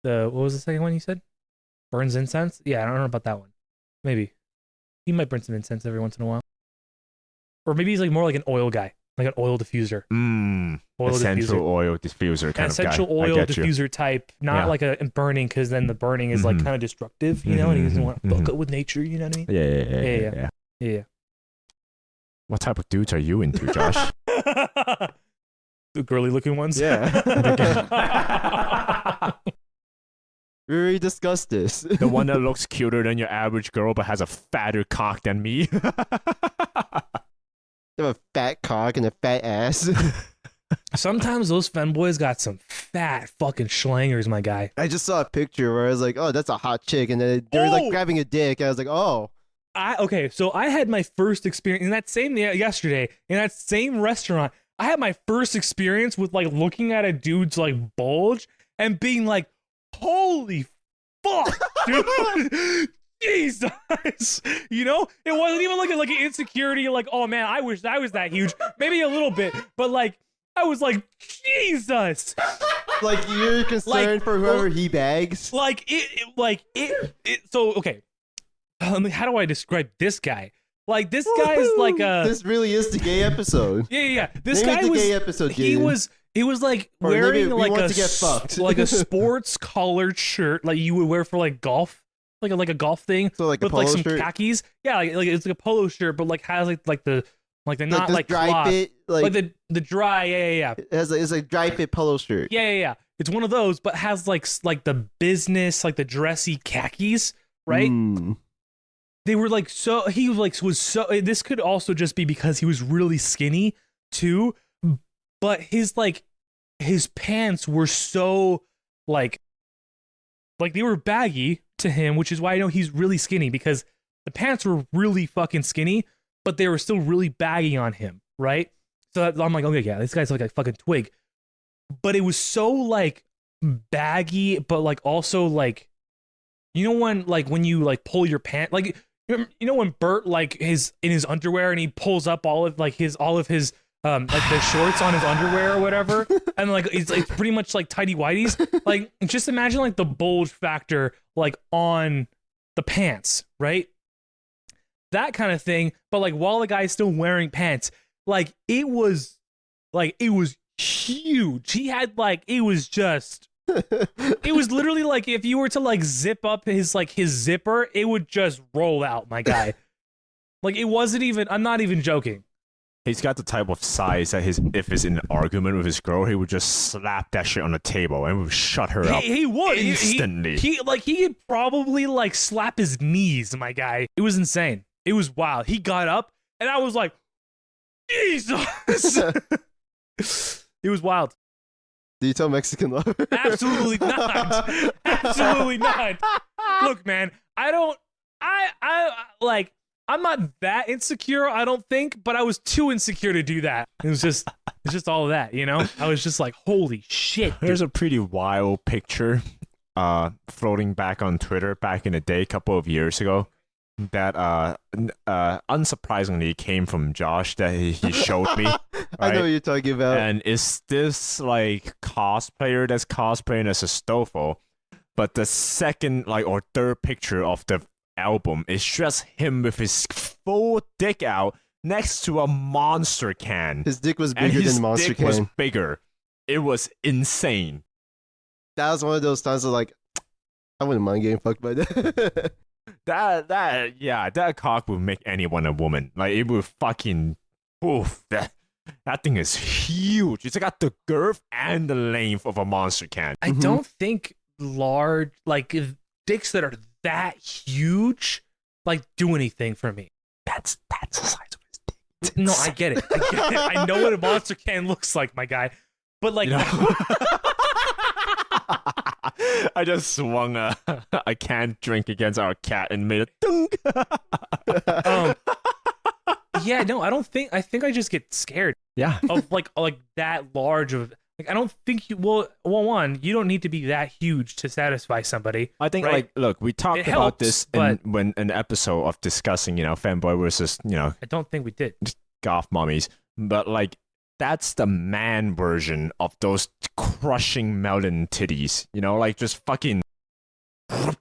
what was the second one you said? Burns incense? Yeah, I don't know about that one. Maybe he might burn some incense every once in a while, or maybe he's like more like an oil guy, like an oil diffuser, oil Essential diffuser, oil diffuser an kind of guy. essential I oil get you. diffuser type, not Yeah. like a burning, because then the burning is like Mhm. kind of destructive, you know, and he doesn't want to fuck Mhm. up with nature, you know what I mean? Yeah. Yeah. What type of dudes are you into, Josh? The girly looking ones. Yeah. We already discussed this. The one that looks cuter than your average girl but has a fatter cock than me. They have a fat cock and a fat ass. Sometimes those femboys got some fat fucking schlangers, my guy. I just saw a picture where I was like, oh, that's a hot chick. And then they were like Oh! grabbing a dick. I was like, oh. So I had my first experience in that same yesterday in that same restaurant. I had my first experience with like looking at a dude's like bulge and being like, "Holy fuck, dude!" Jesus, you know, it wasn't even like an insecurity, like, "Oh man, I wish I was that huge." Maybe a little bit, but like I was like, Jesus, Like, you're concerned for whoever he bags? like it. So okay, how do I describe this guy? Like this guy is like a. This really is the gay episode. Yeah. This Name it guy the was. gay episode, He dude. was like Or maybe wearing we like want a to get fucked. like a sports collared shirt, like you would wear for like golf, like a golf thing, So like a with polo like some shirt. khakis. Yeah, like it's like a polo shirt, but like has like the not this like dry cloth, fit, like the dry. Yeah. it's a dry fit polo shirt. Yeah. It's one of those, but has like the business, like the dressy khakis, right? Mm. They were like so he was so this could also just be because he was really skinny too, but his pants were so like they were baggy to him, which is why I know he's really skinny, because the pants were really fucking skinny, but they were still really baggy on him, right? So I'm like, okay, yeah, this guy's like a fucking twig. But it was so like baggy, but like also like, you know when you like pull your pant, like you know when Bert like is in his underwear and he pulls up all of his like the shorts on his underwear or whatever, and like it's like pretty much like tighty whities. Like just imagine like the bulge factor like on the pants, right? That kind of thing, but like while the guy's still wearing pants, like it was huge. He had like it was literally like if you were to like zip up his zipper, it would just roll out, my guy. Like it wasn't even, I'm not even joking. He's got the type of size that if he's in an argument with his girl, he would just slap that shit on the table and would shut her up He would instantly. He could probably like slap his knees, my guy. It was insane. It was wild. He got up and I was like, Jesus. It was wild. Do you tell Mexican lover? Absolutely not. Absolutely not. Look, man, I'm not that insecure, I don't think, but I was too insecure to do that. It's just all of that, you know? I was just like, holy shit. There's a pretty wild picture floating back on Twitter back in the day, a couple of years ago, that unsurprisingly came from Josh that he showed me. I know right? what you're talking about. And it's this like cosplayer that's cosplaying as a Stoffel, but the second or third picture of the album is just him with his full dick out, next to a monster can. His dick was And bigger his than the monster dick can. was bigger. It was insane. That was one of those times of like, I wouldn't mind getting fucked by that. That cock would make anyone a woman. Like it would fucking oof. That thing is huge. It's got the girth and the length of a monster can. I don't think large, like dicks that are that huge, like do anything for me. That's the size of his dick. No, I get it. I know what a monster can looks like, my guy. But like, You know? I just swung a canned drink against our cat and made a dunk. yeah, no, I don't think. I think I just get scared Yeah. of like that large of. Like, I don't think you. Well, one, you don't need to be that huge to satisfy somebody. I think, right? like, look, we talked It about helps, this but- when an episode of discussing, fanboy versus, I don't think we did. goth mommies. But, like, that's the man version of those crushing melon titties. Like, just fucking.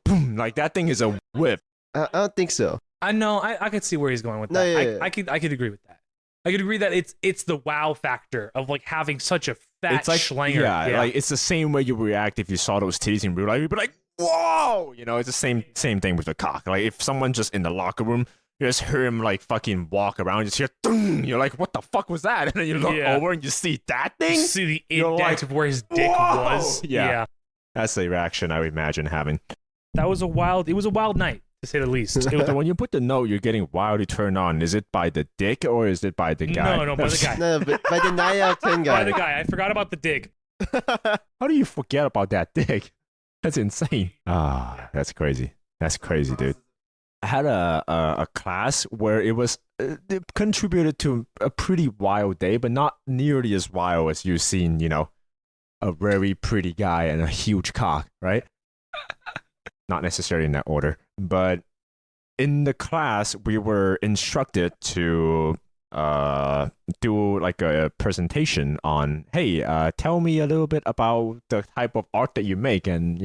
Like, that thing is a whip. I don't think so. I know. I could see where he's going with No, that. yeah. I could agree with that. I could agree that it's the wow factor of like having such a fat It's like, schlanger. yeah, like, it's the same way you react if you saw those titties in real life. You'd be like, whoa! It's the same thing with the cock. Like, if someone just in the locker room, you just hear him, like, fucking walk around, you just hear, Dung! You're like, what the fuck was that? And then you look Yeah. over and you see that you thing. see the You're index like, of where his dick whoa! was. Yeah. That's the reaction I would imagine having. That was a wild night, to say the least. It was So when you put the note, you're getting wildly turned on. Is it by the dick or is it by the guy? No, by the guy. No, but by the 9 out of 10 guy. By the guy. I forgot about the dick. How do you forget about that dick? That's insane. Ah, that's crazy. That's crazy, dude. I had a class where it it contributed to a pretty wild day, but not nearly as wild as you've seen, a very pretty guy and a huge cock, right? Not necessarily in that order, but in the class, we were instructed to do like a presentation on, hey, tell me a little bit about the type of art that you make and,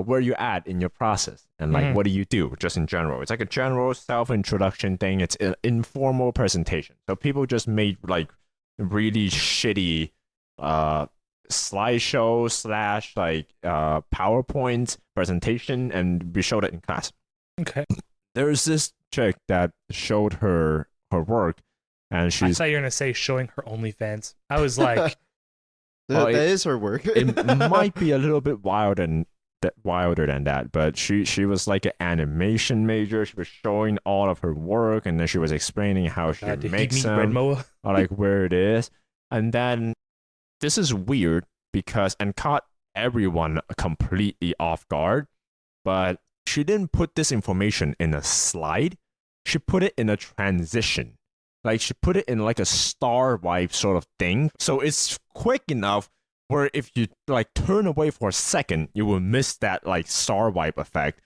where you at in your process and like, what do you do just in general? It's like a general self-introduction thing. It's an informal presentation. So people just made like really shitty slideshow / like PowerPoint presentation, and we showed it in class. Okay. There's this chick that showed her work, and I she's thought you were gonna say showing her OnlyFans. I was like, Well, that is her work. it might be a little bit wilder than that, but she was like an animation major. She was showing all of her work, and then she was explaining how she did he makes meet Red them, Moa? or like where it is. And then this is weird and caught everyone completely off guard, but she didn't put this information in a slide. She put it in a transition. Like she put it in like a star wipe sort of thing. So it's quick enough where if you like turn away for a second, you will miss that like star wipe effect.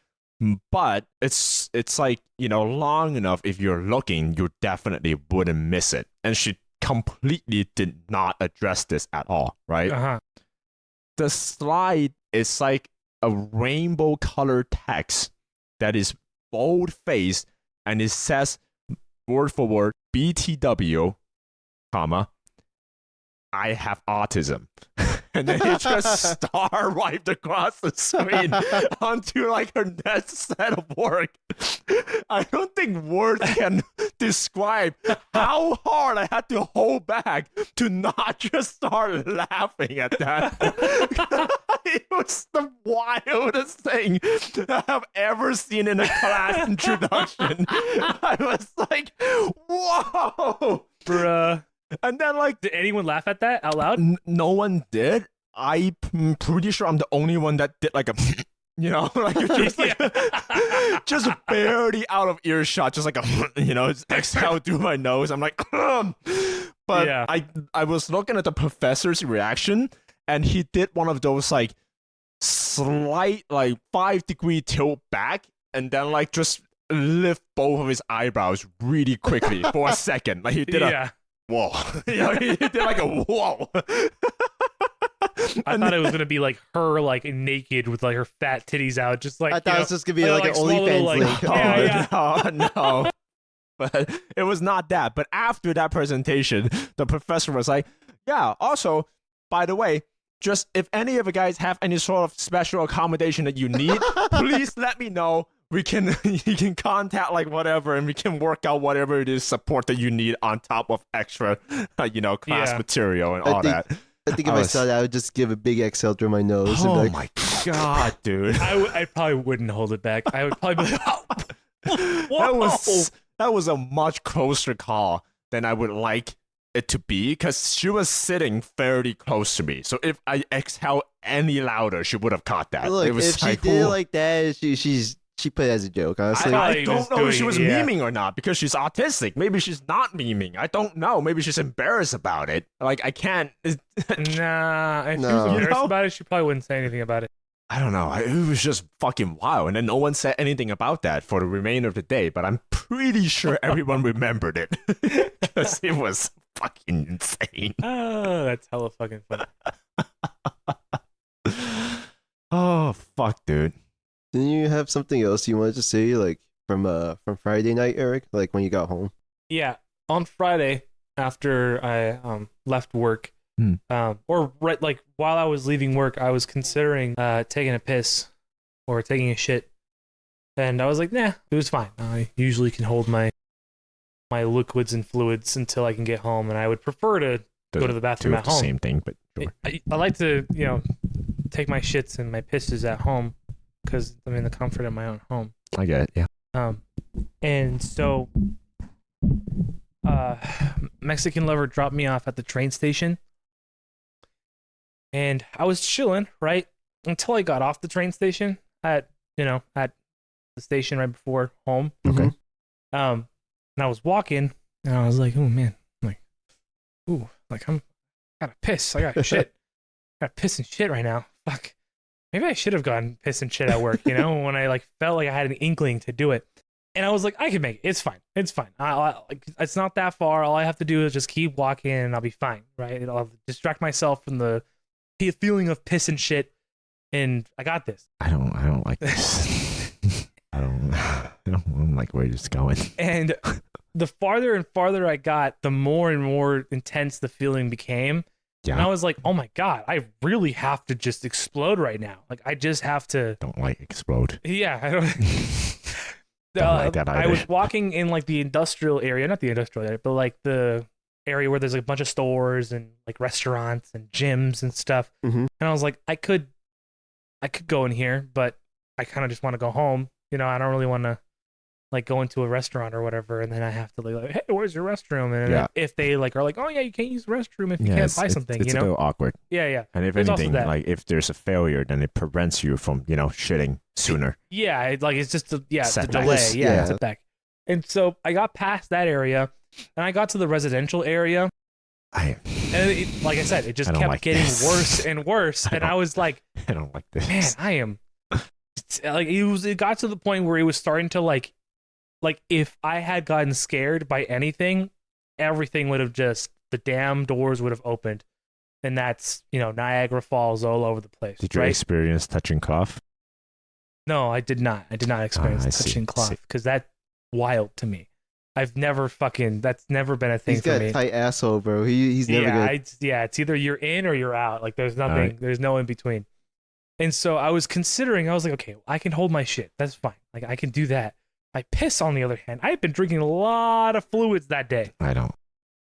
But it's like, long enough if you're looking, you definitely wouldn't miss it. And she completely did not address this at all, right? Uh-huh. The slide is like a rainbow colored text that is bold faced, and it says word for word BTW, comma, I have autism. And then it just star wiped across the screen onto like her next set of work. I don't think words can describe how hard I had to hold back to not just start laughing at that. It was the wildest thing I have ever seen in a class introduction. I was like, whoa! Bruh. And then like, Did anyone laugh at that out loud? no one did. I'm pretty sure I'm the only one that did like a, like just like, just barely out of earshot, just like a, exhale through my nose. I'm like, but Yeah. I was looking at the professor's reaction, and he did one of those like slight like 5-degree tilt back, and then like just lift both of his eyebrows really quickly for a second. Like he did a whoa. He did like a whoa. I thought it was gonna be like her like naked with like her fat titties out, just like I thought it was just gonna be like an small little, OnlyFans like, link. yeah. No. But it was not that. But after that presentation, the professor was like, yeah, also, by the way, just if any of you guys have any sort of special accommodation that you need, please let me know. We can you can contact like whatever, and we can work out whatever it is support that you need on top of extra, class material and all that. I think if I saw that, I would just give a big exhale through my nose. Oh and be like, my god, dude! I probably wouldn't hold it back. I would probably be like, whoa. That was a much closer call than I would like it to be, because she was sitting fairly close to me. So if I exhale any louder, she would have caught that. Look, it was if she did it like that, she put it as a joke. Honestly, I don't know if she was memeing or not, because she's autistic. Maybe she's not memeing. I don't know. Maybe she's embarrassed about it. Like, I can't. Nah, if she was embarrassed about it, she probably wouldn't say anything about it. I don't know. It was just fucking wild. And then no one said anything about that for the remainder of the day, but I'm pretty sure everyone remembered it. Because it was fucking insane. Oh, that's hella fucking funny. Oh, fuck, dude. Didn't you have something else you wanted to say, like from Friday night, Eric? Like when you got home? Yeah, on Friday after I left work, or right like while I was leaving work, I was considering taking a piss or taking a shit, and I was like, nah, it was fine. I usually can hold my liquids and fluids until I can get home, and I would prefer to go to the bathroom at home. Same thing, but sure. I like to take my shits and my pisses at home, because I'm in the comfort of my own home. I get it, yeah. And so, Mexican lover dropped me off at the train station, and I was chilling, right, until I got off the train station at the station right before home. Okay. And I was walking, and I was like, oh man, I gotta piss. I gotta shit. I gotta piss and shit right now. Fuck. Maybe I should have gone piss and shit at work, when I felt like I had an inkling to do it. And I was like, I can make it. It's fine. It's fine. It's not that far. All I have to do is just keep walking and I'll be fine, right? I'll distract myself from the feeling of piss and shit, and I got this. I don't like this. I don't like where it's going. And the farther and farther I got, the more and more intense the feeling became. Yeah. And I was like, oh my God, I really have to just explode right now. Like, I just have to. Don't like explode. Yeah. I don't like that either. I was walking in the industrial area, not the industrial area, but the area where there's a bunch of stores and restaurants and gyms and stuff. Mm-hmm. And I was like, I could go in here, but I kind of just want to go home. I don't really want to go into a restaurant or whatever, and then I have to hey, where's your restroom? And if they are like, oh yeah, you can't use the restroom if you can't buy something. It's a little awkward. Yeah. And if anything, if there's a failure, then it prevents you from shitting sooner. Yeah, it's just the Setback. delay. Yeah, setback. And so I got past that area, and I got to the residential area. Like I said, it just kept getting worse and worse, and I was like, I don't like this. Man, I am. It got to the point where it was starting to if I had gotten scared by anything, everything would have the damn doors would have opened. And that's, Niagara Falls all over the place. Did you experience touching cloth? No, I did not. I did not experience touching cloth, because that's wild to me. I've never that's never been a thing for me. He's got a tight asshole, bro. He's never good. It's either you're in or you're out. There's nothing, there's no in between. And so I was considering, I was like, okay, I can hold my shit. That's fine. I can do that. I piss, on the other hand. I had been drinking a lot of fluids that day. I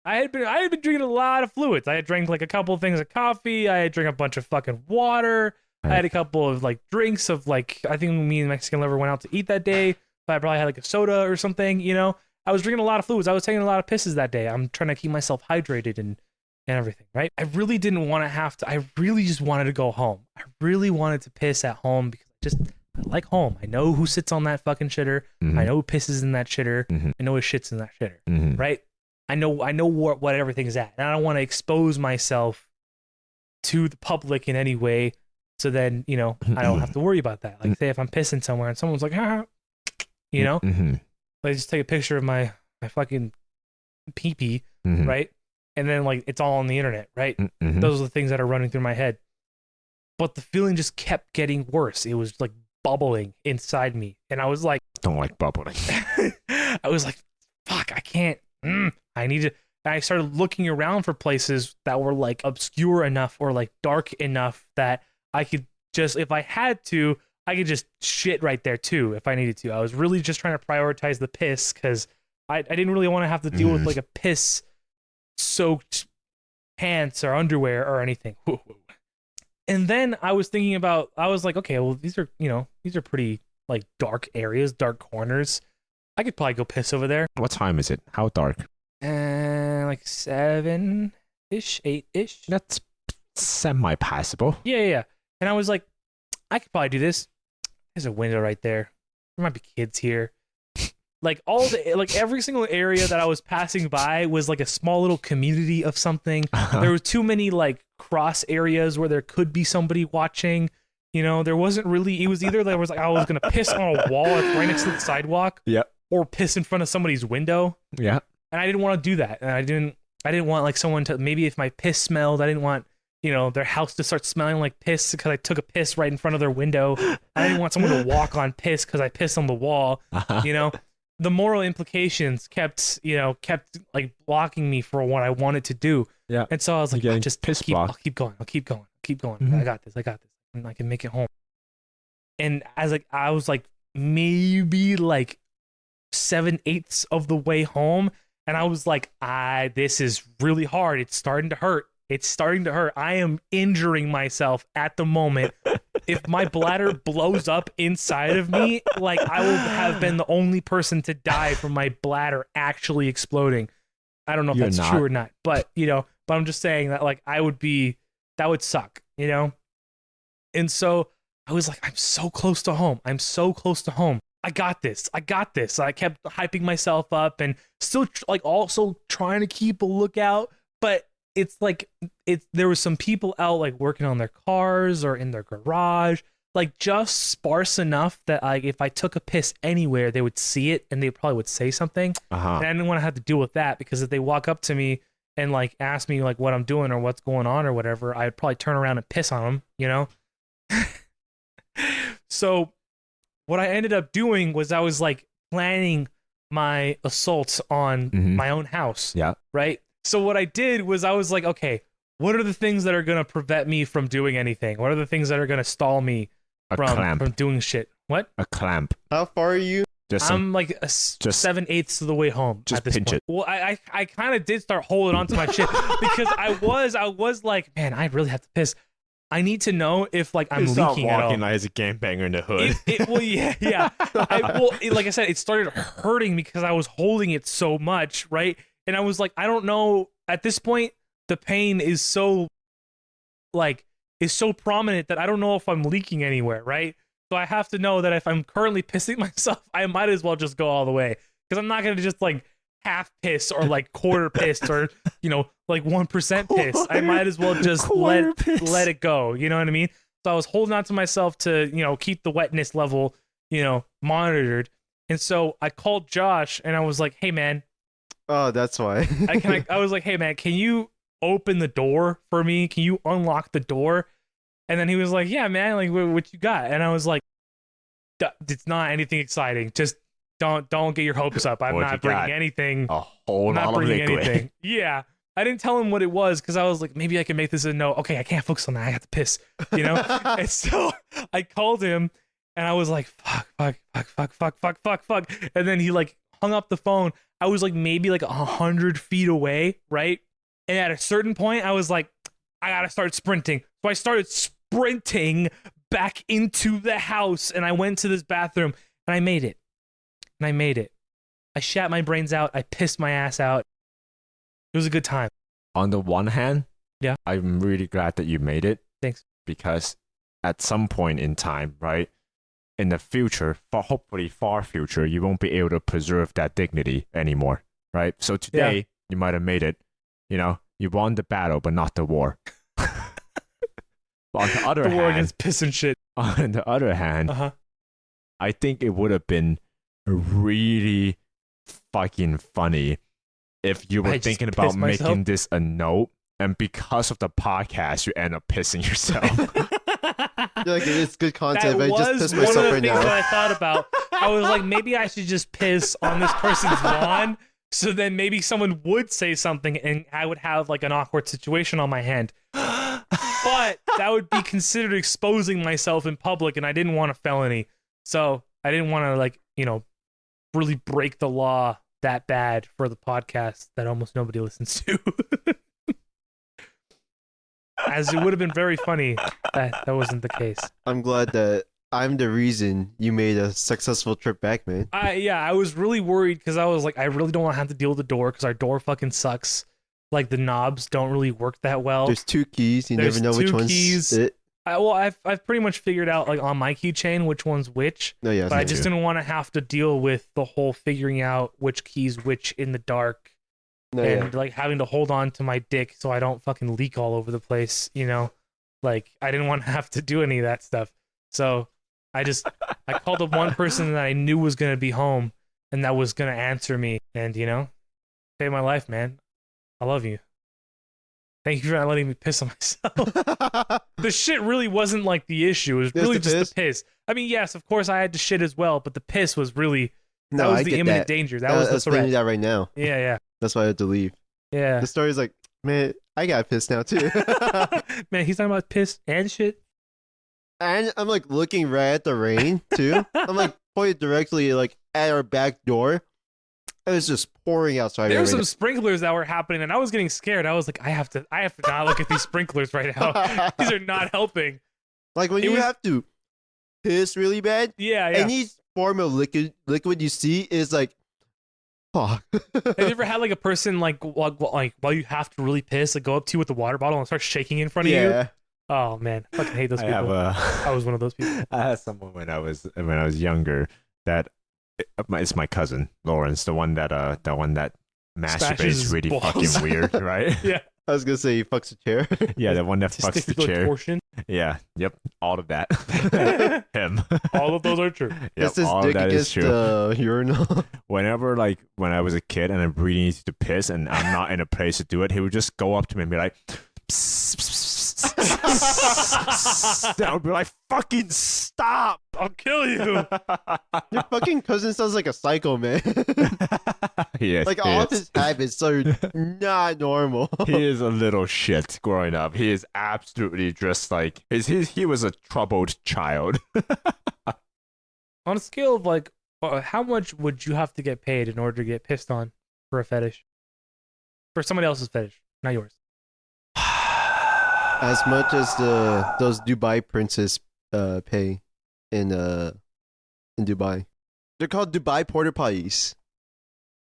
had been drinking a lot of fluids. I had drank a couple of things of coffee. I had drank a bunch of fucking water. I had a couple of drinks of I think me and Mexican lover went out to eat that day. But I probably had a soda or something, I was drinking a lot of fluids. I was taking a lot of pisses that day. I'm trying to keep myself hydrated and everything, right? I really didn't want to I really just wanted to go home. I really wanted to piss at home, because I like home. I know who sits on that fucking shitter. Mm-hmm. I know who pisses in that shitter. Mm-hmm. I know who shits in that shitter, mm-hmm. right? I know what everything's at. And I don't want to expose myself to the public in any way, so then, I don't have to worry about that. Say if I'm pissing somewhere and someone's like, Mm-hmm. I just take a picture of my fucking pee-pee, mm-hmm. right? And then it's all on the internet, right? Mm-hmm. Those are the things that are running through my head. But the feeling just kept getting worse. It was bubbling inside me. And I was like, don't like bubbling. I was like, fuck, I can't. I need to. And I started looking around for places that were like obscure enough or like dark enough that I could just, if I had to, I could just shit right there too if I needed to. I was really just trying to prioritize the piss because I didn't really want to have to deal with like a piss soaked pants or underwear or anything. And then I was thinking about, I was like, okay, well, these are pretty like dark areas, dark corners. I could probably go piss over there. What time is it? How dark? Like 7-ish, 8-ish. That's semi-passable. Yeah. And I was like, I could probably do this. There's a window right there. There might be kids here. Like every single area that I was passing by was like a small little community of something. There were too many like cross areas where there could be somebody watching. There wasn't really. It was either I was gonna piss on a wall right next to the sidewalk, or piss in front of somebody's window. Yeah. And I didn't want to do that. And I didn't want like someone to, maybe if my piss smelled, I didn't want their house to start smelling like piss because I took a piss right in front of their window. I didn't want someone to walk on piss because I pissed on the wall. The moral implications kept like blocking me for what I wanted to do. Yeah. And so I was like, I'll keep going. Mm-hmm. I got this. And I can make it home. And I was like maybe like 7/8 of the way home. And I was like, this is really hard. It's starting to hurt. I am injuring myself at the moment. If my bladder blows up inside of me, like I will have been the only person to die from my bladder actually exploding. I don't know if that's true or not, but but I'm just saying that like that would suck, And so I was like, I'm so close to home. I got this. I kept hyping myself up and still like also trying to keep a lookout, but there was some people out like working on their cars or in their garage, like just sparse enough that like if I took a piss anywhere, they would see it and they probably would say something. And I didn't want to have to deal with that because if they walk up to me and like ask me like what I'm doing or what's going on or whatever, I'd probably turn around and piss on them, So what I ended up doing was I was like planning my assaults on my own house. Yeah. Right. So what I did was I was like, okay, what are the things that are going to prevent me from doing anything? What are the things that are going to stall me from doing shit? What? A clamp. How far are you? I'm like 7/8 of the way home. Just at this pinch point. it. Well, I kind of did start holding on to my shit because I was like, man, I really have to piss. I need to know if like I'm leaking at all. Walking like as a gangbanger in the hood. Well, yeah. Like I said, it started hurting because I was holding it so much, right? And I was like, I don't know. At this point, the pain is so prominent that I don't know if I'm leaking anywhere, right? So I have to know that if I'm currently pissing myself, I might as well just go all the way because I'm not gonna just like half piss or like quarter piss or like 1% piss. I might as well just let it go. You know what I mean? So I was holding on to myself to keep the wetness level monitored. And so I called Josh and I was like, hey man. Oh, that's why. I was like, hey man, can you open the door for me? Can you unlock the door? And then he was like, yeah man, like what you got? And I was like, it's not anything exciting. Just don't get your hopes up. I'm not bringing anything. A whole lot of liquid. Yeah. I didn't tell him what it was because I was like, maybe I can make this a no. Okay, I can't focus on that. I have to piss, And so I called him and I was like, fuck. And then he like hung up the phone. I was like maybe like 100 feet away, right? And at a certain point, I was like, I gotta start sprinting. So I started sprinting back into the house and I went to this bathroom and I made it. I shat my brains out. I pissed my ass out. It was a good time. On the one hand, yeah, I'm really glad that you made it. Thanks. Because at some point in time, right, in the future, hopefully far future, you won't be able to preserve that dignity anymore, right? So today, you might have made it. You won the battle, but not the war. On the other hand, war against piss and shit. On the other hand, I think it would have been really fucking funny if you were thinking about making this a note, and because of the podcast, you end up pissing yourself. You're like, it's good content, that but I just pissed myself one of the right things now. that I thought about. I was like, maybe I should just piss on this person's lawn So then maybe someone would say something and I would have like an awkward situation on my hand. But that would be considered exposing myself in public, and I didn't want a felony. So I didn't want to, like, really break the law that bad for the podcast that almost nobody listens to. As it would have been very funny that wasn't the case. I'm glad that I'm the reason you made a successful trip back, man. I was really worried because I was like, I really don't want to have to deal with the door because our door fucking sucks. Like, the knobs don't really work that well. There's 2 keys. You There's never know which 2 one's keys. it. I've pretty much figured out, like, on my keychain which one's which. No, yeah. But I just didn't want to have to deal with the whole figuring out which key's which in the dark. And like having to hold on to my dick so I don't fucking leak all over the place, Like, I didn't want to have to do any of that stuff. So I called up one person that I knew was going to be home and that was going to answer me and, saved my life, man. I love you. Thank you for not letting me piss on myself. The shit really wasn't like the issue. It was really just the piss. I mean, yes, of course I had to shit as well, but the piss was really, that was the imminent danger. That was the threat. I'm that right now. Yeah. That's why I had to leave. Yeah. The story's like, man, I got pissed now too. Man, he's talking about piss and shit. And I'm like looking right at the rain too. I'm like pointed directly like at our back door. It was just pouring outside. There were some sprinklers that were happening, and I was getting scared. I was like, I have to not look at these sprinklers right now. These are not helping. Like when you have to piss really bad. Yeah. Any form of liquid you see is like, fuck. Have you ever had like a person like while you have to really piss, like go up to you with the water bottle and start shaking in front of you? Oh man, I fucking hate those people. I was one of those people. I had someone when I was younger that it's my cousin Lawrence, the one that masturbates really balls. fucking weird, right? Yeah. I was gonna say he fucks a chair. Yeah, the one that fucks the chair. Portion. Yeah, yep, all of that. Him. All of those are true. Yep, It's his all dick of that is against true. the urinal. Whenever, like, when I was a kid and I really needed to piss and I'm not in a place to do it, he would just go up to me and be like, I would be like, fucking stop! I'll kill you. Your fucking cousin sounds like a psycho, man. He is. Like all of his habits are not normal. He is a little shit growing up. He is absolutely just like he was a troubled child. On a scale of like, how much would you have to get paid in order to get pissed on for a fetish? For somebody else's fetish, not yours. As much as those Dubai princes pay in Dubai. They're called Dubai porta potties,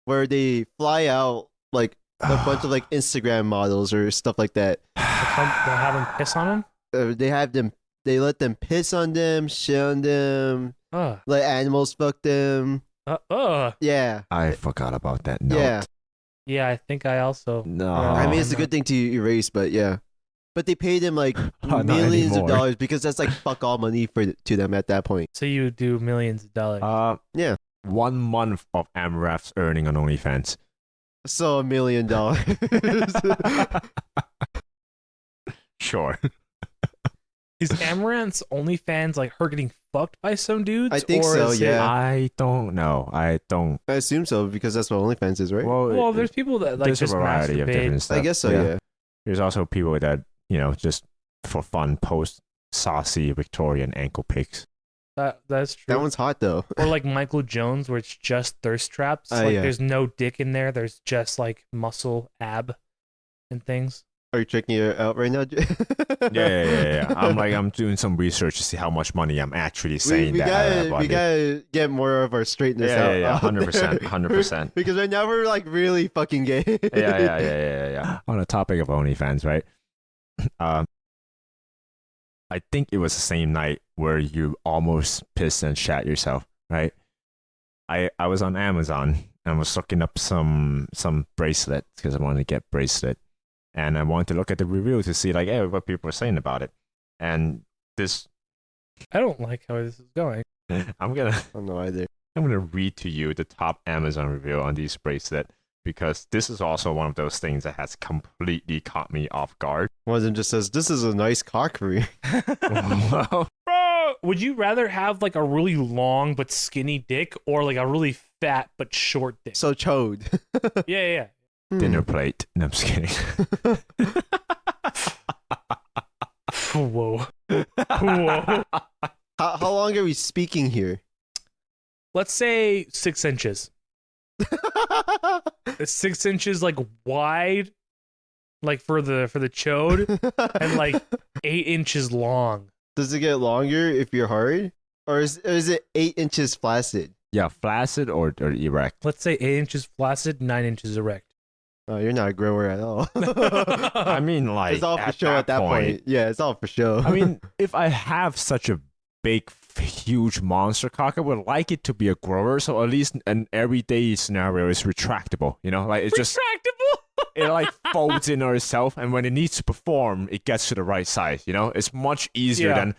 where they fly out like a bunch of like Instagram models or stuff like that. They'll have them piss on them? They let them piss on them, shit on them, let animals fuck them. Yeah. I forgot about that note. Yeah. Yeah, I think I also. No. I mean, it's a good thing to erase, but yeah. But they paid them like Not millions of anymore. dollars because that's like fuck all money to them at that point. So you do millions of dollars. Yeah. 1 month of Amraf's earning on OnlyFans. So $1 million. Sure. Is Amaranth's OnlyFans like her getting fucked by some dudes? I think or so, is it- yeah. I don't know. I don't. I assume so because that's what OnlyFans is, right? Well, there's people that like there's just a variety of masturbate. different stuff. I guess so, yeah. There's also people that, just for fun post saucy Victorian ankle pics. That's true. That one's hot though. Or like Michael Jones, where it's just thirst traps. Like yeah. there's no dick in there. There's just like muscle, ab, and things. Are you checking it out right now? Yeah. I'm doing some research to see how much money I'm actually saying we gotta get more of our straightness out. Yeah, out 100%, there. 100%. Because right now we're like really fucking gay. Yeah. On the topic of OnlyFans, right? I think it was the same night where you almost pissed and shat yourself, right? I was on Amazon and was looking up some bracelets because I wanted to get bracelet, and I wanted to look at the review to see like, hey, what people are saying about it. And this, I don't like how this is going. I'm gonna I don't know either. read to you the top Amazon review on these bracelet, because this is also one of those things that has completely caught me off guard. One of them just says, "This is a nice cock ring." Well, Bro, would you rather have like a really long but skinny dick or like a really fat but short dick? So chode. Yeah. Dinner plate. No, I'm just kidding. Whoa. How long are we speaking here? Let's say 6 inches. It's 6 inches like wide, like for the chode, and like 8 inches long. Does it get longer if you're hard, or is it 8 inches flaccid? Yeah, flaccid or erect. Let's say 8 inches flaccid, 9 inches erect. Oh, you're not a grower at all. I mean, like, it's all for show at that point. Yeah, it's all for show. I mean, if I have such a big, huge monster cock, I would like it to be a grower, so at least an everyday scenario is retractable. You know, like it's just Retractable. it like folds in on itself, and when it needs to perform, it gets to the right size. You know, it's much easier than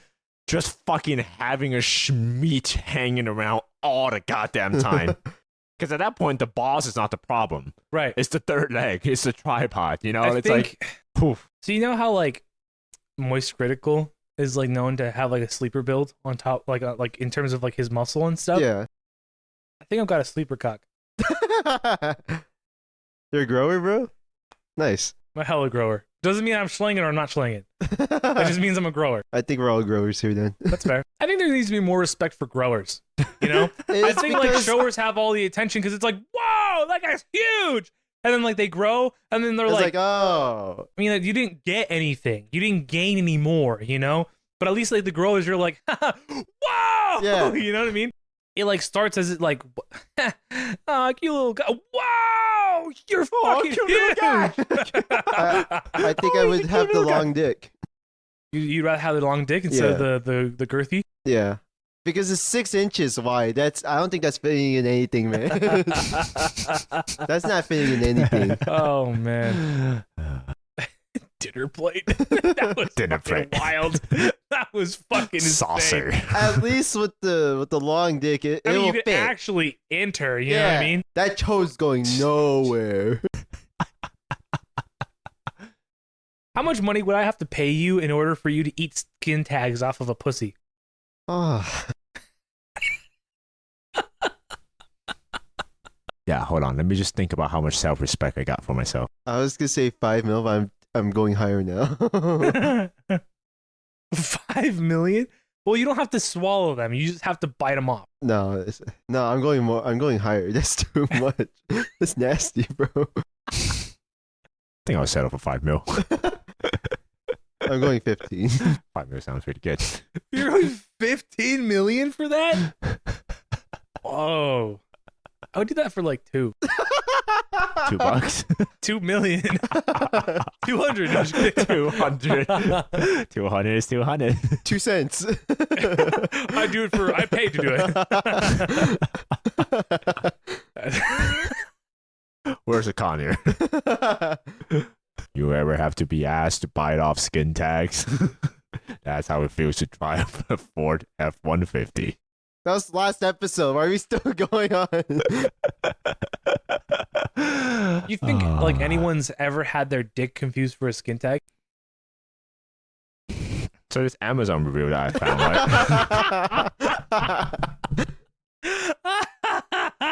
just fucking having a schmeat hanging around all the goddamn time. Because at that point, the boss is not the problem. Right. It's the third leg. It's the tripod. You know, I it's think, like poof. So you know how like Moist Critical is like known to have like a sleeper build on top, like in terms of like his muscle and stuff. Yeah. I think I've got a sleeper cock. You're a grower, bro? Nice. I'm a hella grower. Doesn't mean I'm slinging or I'm not slinging. It just means I'm a grower. I think we're all growers here then. That's fair. I think there needs to be more respect for growers. You know, I think like showers have all the attention because it's like, whoa, that guy's huge, and then like they grow, and then they're like, oh, I mean, like, you didn't get anything, you didn't gain any more, you know. But at least like the growers, you're like, whoa, yeah, you know what I mean? It like starts as it like, oh, cute little guy, wow, you're fucking cute huge. little guy. I think I would have the long dick. You'd rather have the long dick instead of the girthy? Yeah. Because it's 6 inches wide. I don't think that's fitting in anything, man. That's not fitting in anything. Oh man. Dinner plate. That was Dinner fucking plate. wild. That was fucking Saucer. insane. At least with the long dick, it I mean, will you could fit. actually enter, you know what I mean? That chode's going nowhere. How much money would I have to pay you in order for you to eat skin tags off of a pussy? Oh. Yeah, hold on. Let me just think about how much self-respect I got for myself. I was gonna say 5 mil, but I'm going higher now. 5 million? Well, you don't have to swallow them. You just have to bite them off. No, I'm going more. I'm going higher. That's too much. That's nasty, bro. I think I'll settle for 5 mil. I'm going 15. 5 mil sounds pretty good. You're going 15 million for that? Whoa. I would do that for like 2. $2. 2 million. 200. No, 200. 200 is 200. 2 cents. I paid to do it. Where's the con here? You ever have to be asked to bite off skin tags? That's how it feels to drive a Ford F-150. That was the last episode. Why are we still going on? You think like anyone's ever had their dick confused for a skin tag? So this Amazon review that I found,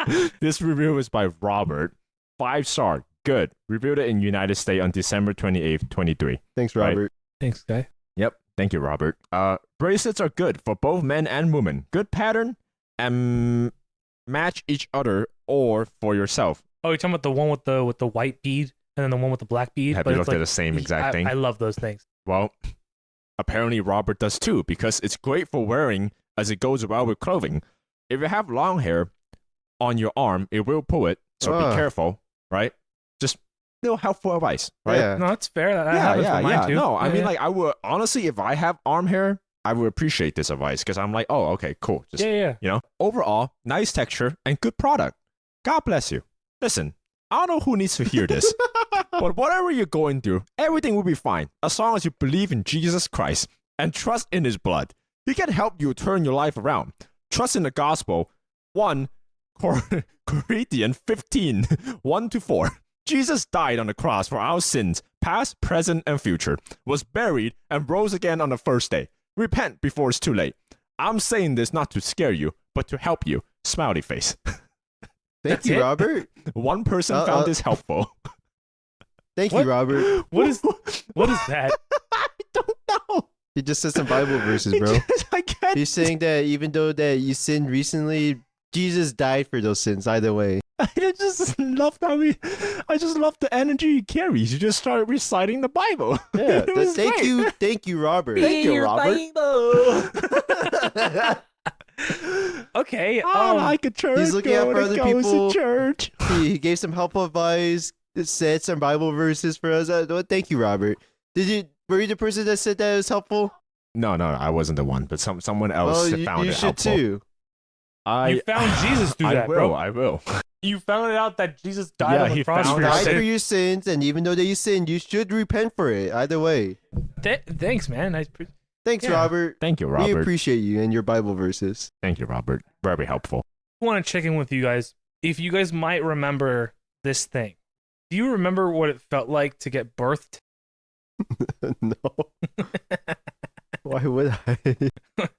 right? This review was by Robert. 5-star. Good. Reviewed it in United States on December 28th, 23. Thanks, Robert. Thanks, guy. Yep. Thank you, Robert. Bracelets are good for both men and women. Good pattern and match each other or for yourself. Oh, you're talking about the one with the white bead and then the one with the black bead? Have you looked at the same exact thing? I love those things. Well, apparently Robert does too, because it's great for wearing as it goes well with clothing. If you have long hair on your arm, it will pull it, so be careful, right? Just little helpful advice, right? Yeah. No, that's fair. That happens with mine too. No, I mean, yeah. like, I would honestly, if I have arm hair, I would appreciate this advice because I'm like, oh, okay, cool. Just, yeah. you know, overall, nice texture and good product. God bless you. Listen, I don't know who needs to hear this, but whatever you're going through, everything will be fine as long as you believe in Jesus Christ and trust in His blood. He can help you turn your life around. Trust in the gospel. 1 Corinthians 15, 1-4. Jesus died on the cross for our sins, past, present, and future, was buried, and rose again on the first day. Repent before it's too late. I'm saying this not to scare you, but to help you. Smiley face. Thank you, Robert. One person found this helpful. Thank What? you, Robert. What is that? I don't know. He just said some Bible verses, bro. I can't. He's saying that even though that you sinned recently, Jesus died for those sins either way. I just love I just love the energy he carries. You just start reciting the Bible. Yeah. It was Thank great. you, Robert. Thank you, Robert. Okay. I like a church. He's looking out girl for that other goes to people. church. He gave some helpful advice, said some Bible verses for us. Thank you, Robert. Were you the person that said that it was helpful? No, I wasn't the one, but someone else Well, found you it should helpful. too. You found Jesus through that, bro. I will. You found out that Jesus died Yeah, on the he cross found for your out Died for sin. your sins, and even though that you sinned, you should repent for it. Either way. Thanks, man. Thanks, Yeah. Robert. Thank you, We Robert. appreciate you and your Bible verses. Thank you, Robert. Very helpful. I want to check in with you guys. If you guys might remember this thing. Do you remember what it felt like to get birthed? No. Why would I?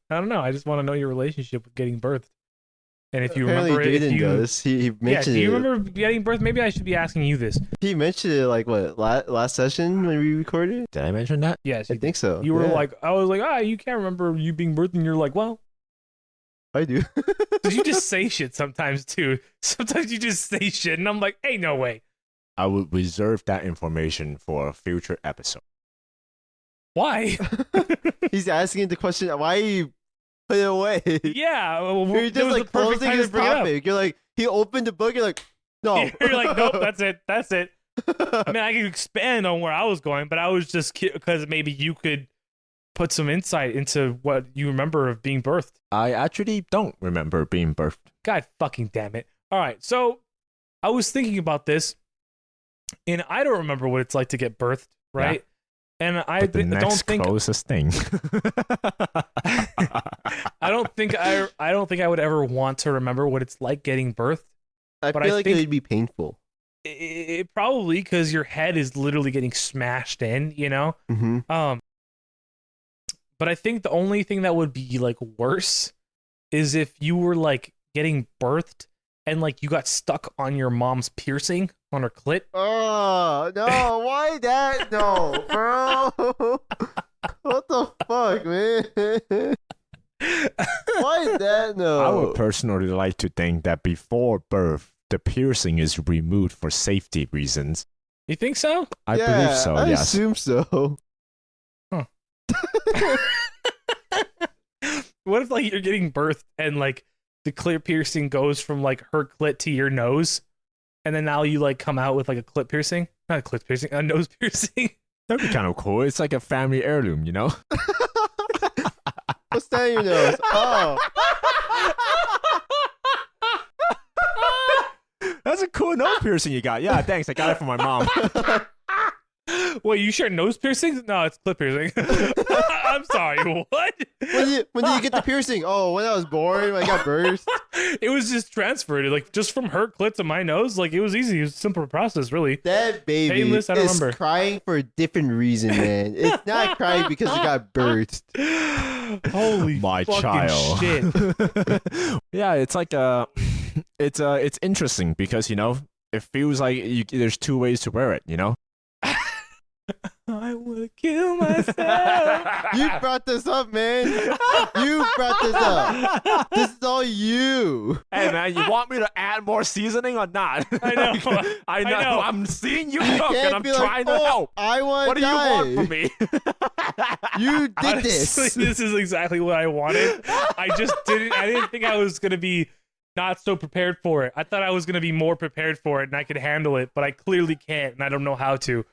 I don't know. I just want to know your relationship with getting birthed. And if you Apparently remember it, if Jaden you, does. He yeah, mentioned do you it. remember getting birthed? Maybe I should be asking you this. He mentioned it like what last session when we recorded. Did I mention that? Yes, I you, think so. you were Yeah, like, I was like, you can't remember you being birthed, and you're like, well, I do. because you just say shit sometimes too. Sometimes you just say shit, and I'm like, hey, no way. I would reserve that information for a future episode. Why? He's asking the question. Why you put it away? Yeah, well, You're it just was the like perfect closing time his to bring it up. topic. You're like, he opened the book. You're like, no. You're like, nope, that's it. That's it. I mean, I could expand on where I was going, but I was just because maybe you could put some insight into what you remember of being birthed. I actually don't remember being birthed. God fucking damn it. All right, so I was thinking about this, and I don't remember what it's like to get birthed, right? And I But the don't next think closest thing. I don't think I would ever want to remember what it's like getting birthed. I But feel I like think- it would be painful. It probably because your head is literally getting smashed in, you know. Mm-hmm. But I think the only thing that would be like worse is if you were like getting birthed and like you got stuck on your mom's piercing on her clit. Oh no! Why that? No, bro. What the fuck, man? Why that? No. I would personally like to think that before birth, the piercing is removed for safety reasons. You think so? I Yeah, believe so, I yes. assume so. What if like you're getting birthed and like the clit piercing goes from like her clit to your nose, and then now you like come out with like a clit piercing, not a clit piercing, a nose piercing. That'd be kind of cool. It's like a family heirloom, you know? What's that in your nose? Oh, That's a cool nose piercing you got. Yeah, thanks. I got it from my mom. Wait, you share nose piercings? No, it's clit piercing. I'm sorry. What? when did you get the piercing? Oh, when I was born, when I got birthed. It was just transferred, like just from her clit to my nose. Like it was easy. It was a simple process, really. That baby Painless, I don't is remember. crying for a different reason, man. It's not crying because it got birthed. Holy My fucking child. shit! Yeah, it's like it's interesting because, you know, it feels like there's two ways to wear it, you know? I want to kill myself. You brought this up, man. You brought this up. This is all you. Hey man, you want me to add more seasoning or not? I know. I know. I know. I'm seeing you I cook can't and I'm be like, trying to "Oh, help. I want What to do you die. want from me? You did Honestly, this. this is exactly what I wanted. I didn't think I was gonna be not so prepared for it. I thought I was gonna be more prepared for it and I could handle it, but I clearly can't and I don't know how to.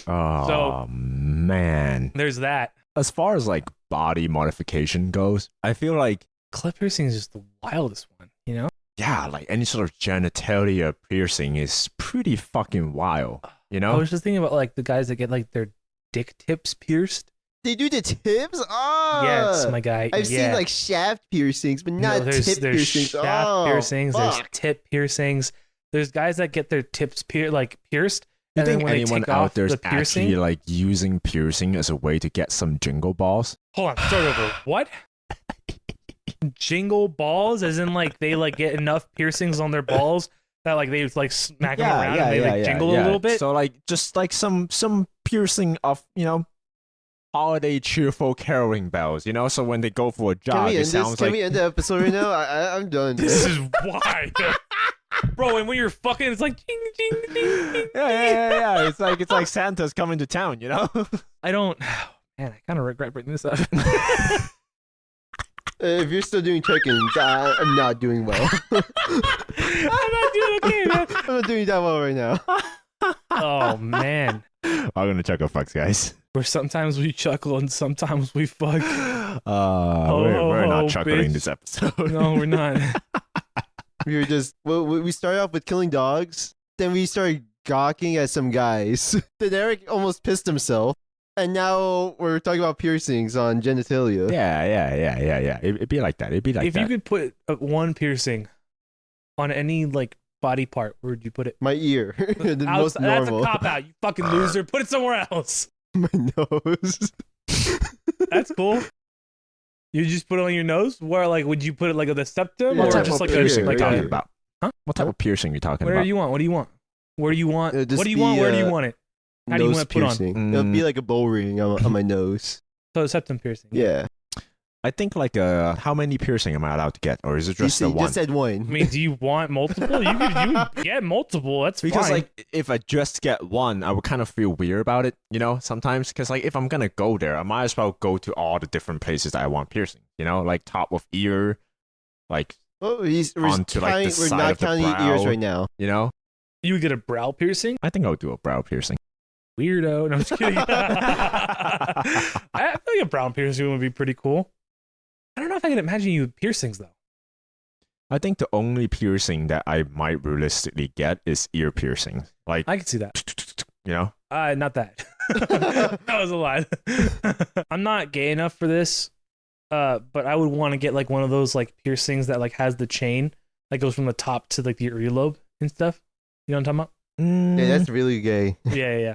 Oh man. There's that. As far as like body modification goes, I feel like Clit piercing is just the wildest one, you know? yeah, like any sort of genitalia piercing is pretty fucking wild. You I know? was just thinking about like the guys that get like their dick tips pierced. They do the tips? Oh. Yes, my guy. I've seen like shaft piercings, but not there's tip piercings. shaft Oh, piercings, there's fuck. tip piercings. There's guys that get their tips pierced. You And then think when they anyone take out off there is the piercing- actually like using piercing as a way to get some jingle balls? Hold on, start over. What? jingle balls, as in like they like get enough piercings on their balls that like they like smack them around and they like jingle a little bit. So like just like some piercing of holiday cheerful caroling bells, so when they go for a Can jog, we it end sounds Can like we end the episode right now? I'm done. This is why, bro. And when you're fucking, it's like ding ding ding ding. yeah. It's like Santa's coming to town, I don't. Man, I kind of regret bringing this up. If you're still doing check-ins, I'm not doing well. I'm not doing okay, man. I'm not doing that well right now. Oh man. I'm gonna Chucklefux, guys. Where sometimes we chuckle and sometimes we fuck. We're not chuckling bitch. this episode. No, we're not. We were just we started off with killing dogs, then we started gawking at some guys. Then Eric almost pissed himself, and now we're talking about piercings on genitalia. Yeah. It'd be like that. If you could put one piercing on any like body part, where would you put it? My ear, the most That's normal. a cop out, you fucking loser. Put it somewhere else. My nose. That's cool. You just put it on your nose? Where like would you put it like at the septum Yeah. or What type just of like piercing a are you talking about? Huh? What type of piercing are you talking Where about? do you want? What do you want? Where do you want? It'll just What do you want? be, Where do you want it? How do you Nose want it put on? piercing. It'll be like a bow ring on my nose. So septum piercing. Yeah. I think like how many piercing am I allowed to get, or is it just the You one? just said one. I mean, do you want multiple? You could get multiple. That's Because fine. like if I just get one, I would kind of feel weird about it, sometimes. Because like if I'm gonna go there, I might as well go to all the different places that I want piercing. Like top of ear, like Oh, onto like the we're side not of the counting brow, ears right now. You would get a brow piercing? I think I'll do a brow piercing. Weirdo. No, I'm just kidding. I feel like a brow piercing would be pretty cool. I don't know if I can imagine you with piercings though. I think the only piercing that I might realistically get is ear piercing. Like I can see that. Not that. That was a lie. I'm not gay enough for this. But I would want to get like one of those like piercings that like has the chain that goes from the top to like the earlobe and stuff. You know what I'm talking about? Yeah, that's really gay. Yeah.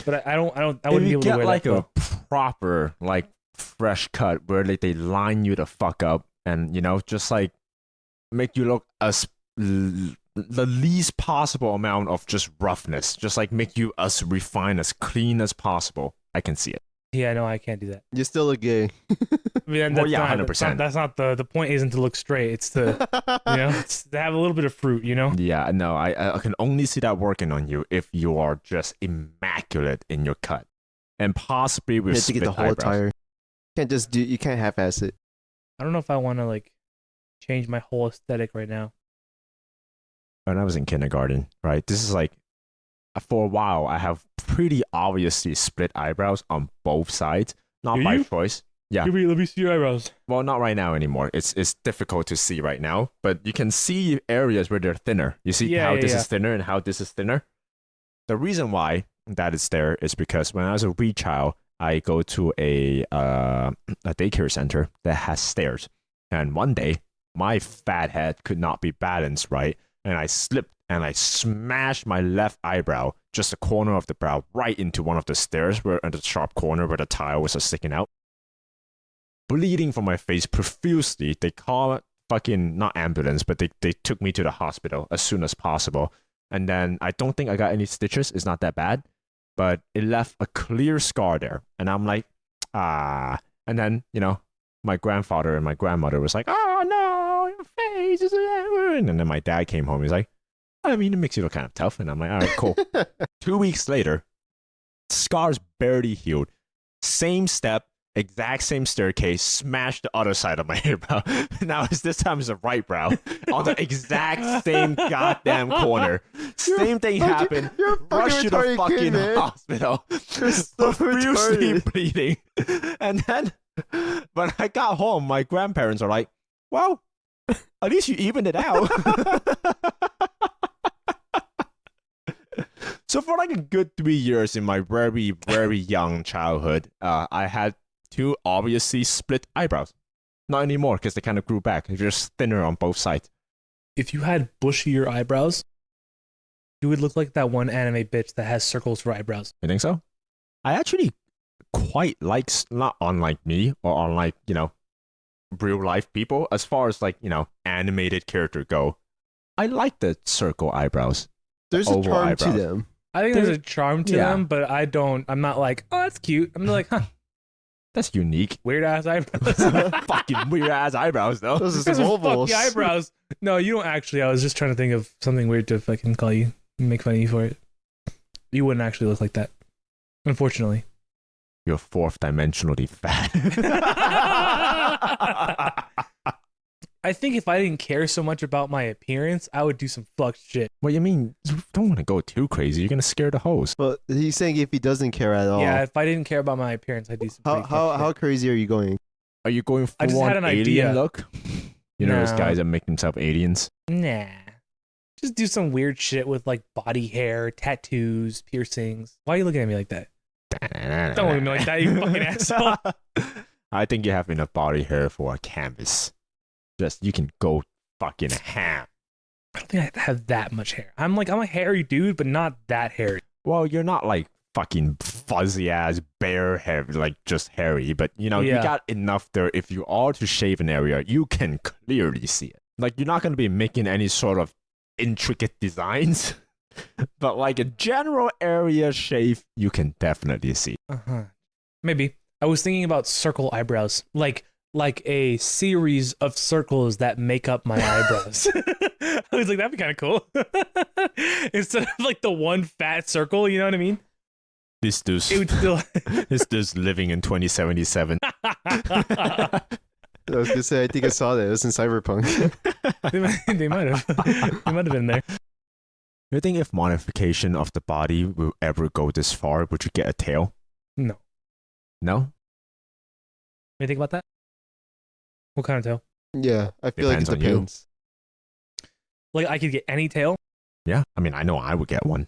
But I wouldn't if be you able to get wear like that. a proper like fresh cut where like they line you the fuck up and just like make you look as the least possible amount of just roughness, just like make you as refined, as clean as possible. I can see it. Yeah, no, I can't do that. You still look gay. I mean, Well, yeah, 100%. That's not the point. Isn't to look straight. It's to it's to have a little bit of fruit. Yeah, no, I can only see that working on you if you are just immaculate in your cut, and possibly with You have to get the split whole eyebrows. attire. You can't half-ass it. I don't know if I want to like change my whole aesthetic right now. When I was in kindergarten, right? This is like for a while I have pretty obviously split eyebrows on both sides, not Do by you? choice. Yeah. Let me see your eyebrows. Well, not right now anymore. It's difficult to see right now, but you can see areas where they're thinner. You see how this is thinner and how this is thinner. The reason why that is there is because when I was a wee child, I go to a daycare center that has stairs, and one day my fat head could not be balanced right, and I slipped and I smashed my left eyebrow, just the corner of the brow, right into one of the stairs where at the sharp corner where the tile was sticking out. Bleeding from my face profusely. They call fucking not ambulance, but they took me to the hospital as soon as possible. And then I don't think I got any stitches. It's not that bad, but it left a clear scar there. And I'm like, ah. And then my grandfather and my grandmother was like, oh no, your face is and then my dad came home. He's like, I mean, it makes you look kind of tough. And I'm like, all right, cool. 2 weeks later, scar's barely healed. Same step, exact same staircase, smashed the other side of my eyebrow. Now this time it's the right brow on the exact same goddamn corner. Same thing happened. You're a Rushed to the retarded fucking kid, man. hospital. You're so Profusely retarded. bleeding. And then when I got home, my grandparents are like, well, at least you evened it out. So for like a good 3 years in my very, very young childhood, I had two obviously split eyebrows. Not anymore because they kind of grew back. They're just thinner on both sides. If you had bushier eyebrows, you would look like that one anime bitch that has circles for eyebrows. You think so? I actually quite like, not unlike me or unlike, real life people, as far as like, animated character go, I like the circle eyebrows. There's a oval charm eyebrows. to them. I think there's a charm to Yeah. them, but I'm not like, oh, that's cute. I'm like, huh, That's unique. weird ass eyebrows. Fucking weird ass eyebrows though. Those are Those some are ovals. fucking eyebrows. No, you don't actually. I was just trying to think of something weird to fucking call you, make fun of you for it. You wouldn't actually look like that, unfortunately. You're fourth dimensionally fat. I think if I didn't care so much about my appearance, I would do some fucked shit. What you mean? You don't want to go too crazy. You're gonna scare the host. But he's saying if he doesn't care at all. Yeah, if I didn't care about my appearance, I'd do some. pretty fucked How shit. crazy are you going? Are you going I just for had an an alien idea. look? You know those No. guys that make themselves aliens. Nah. Just do some weird shit with like body hair, tattoos, piercings. Why are you looking at me like that? Don't look at me like that, you fucking asshole. I think you have enough body hair for a canvas. Just you can go fucking ham. I don't think I have that much hair. I'm a hairy dude, but not that hairy. Well, you're not like fucking fuzzy ass bear hair, like just hairy, but you Yeah. got enough there. If you are to shave an area, you can clearly see it. Like you're not gonna be making any sort of intricate designs, but like a general area shave, you can definitely see. Uh-huh. Maybe. I was thinking about circle eyebrows. Like a series of circles that make up my eyebrows. I was like, that'd be kind of cool. Instead of like the one fat circle, you know what I mean? This dude's, It would still. this dude's living in 2077. I was gonna say I think I saw that. It was in Cyberpunk. They might have. They might have been there. You think if modification of the body will ever go this far, would you get a tail? No. No? What do you think about that? What kind of tail? Yeah, I feel Depends like on it you. depends. Like I could get any tail. Yeah. I mean, I know I would get one.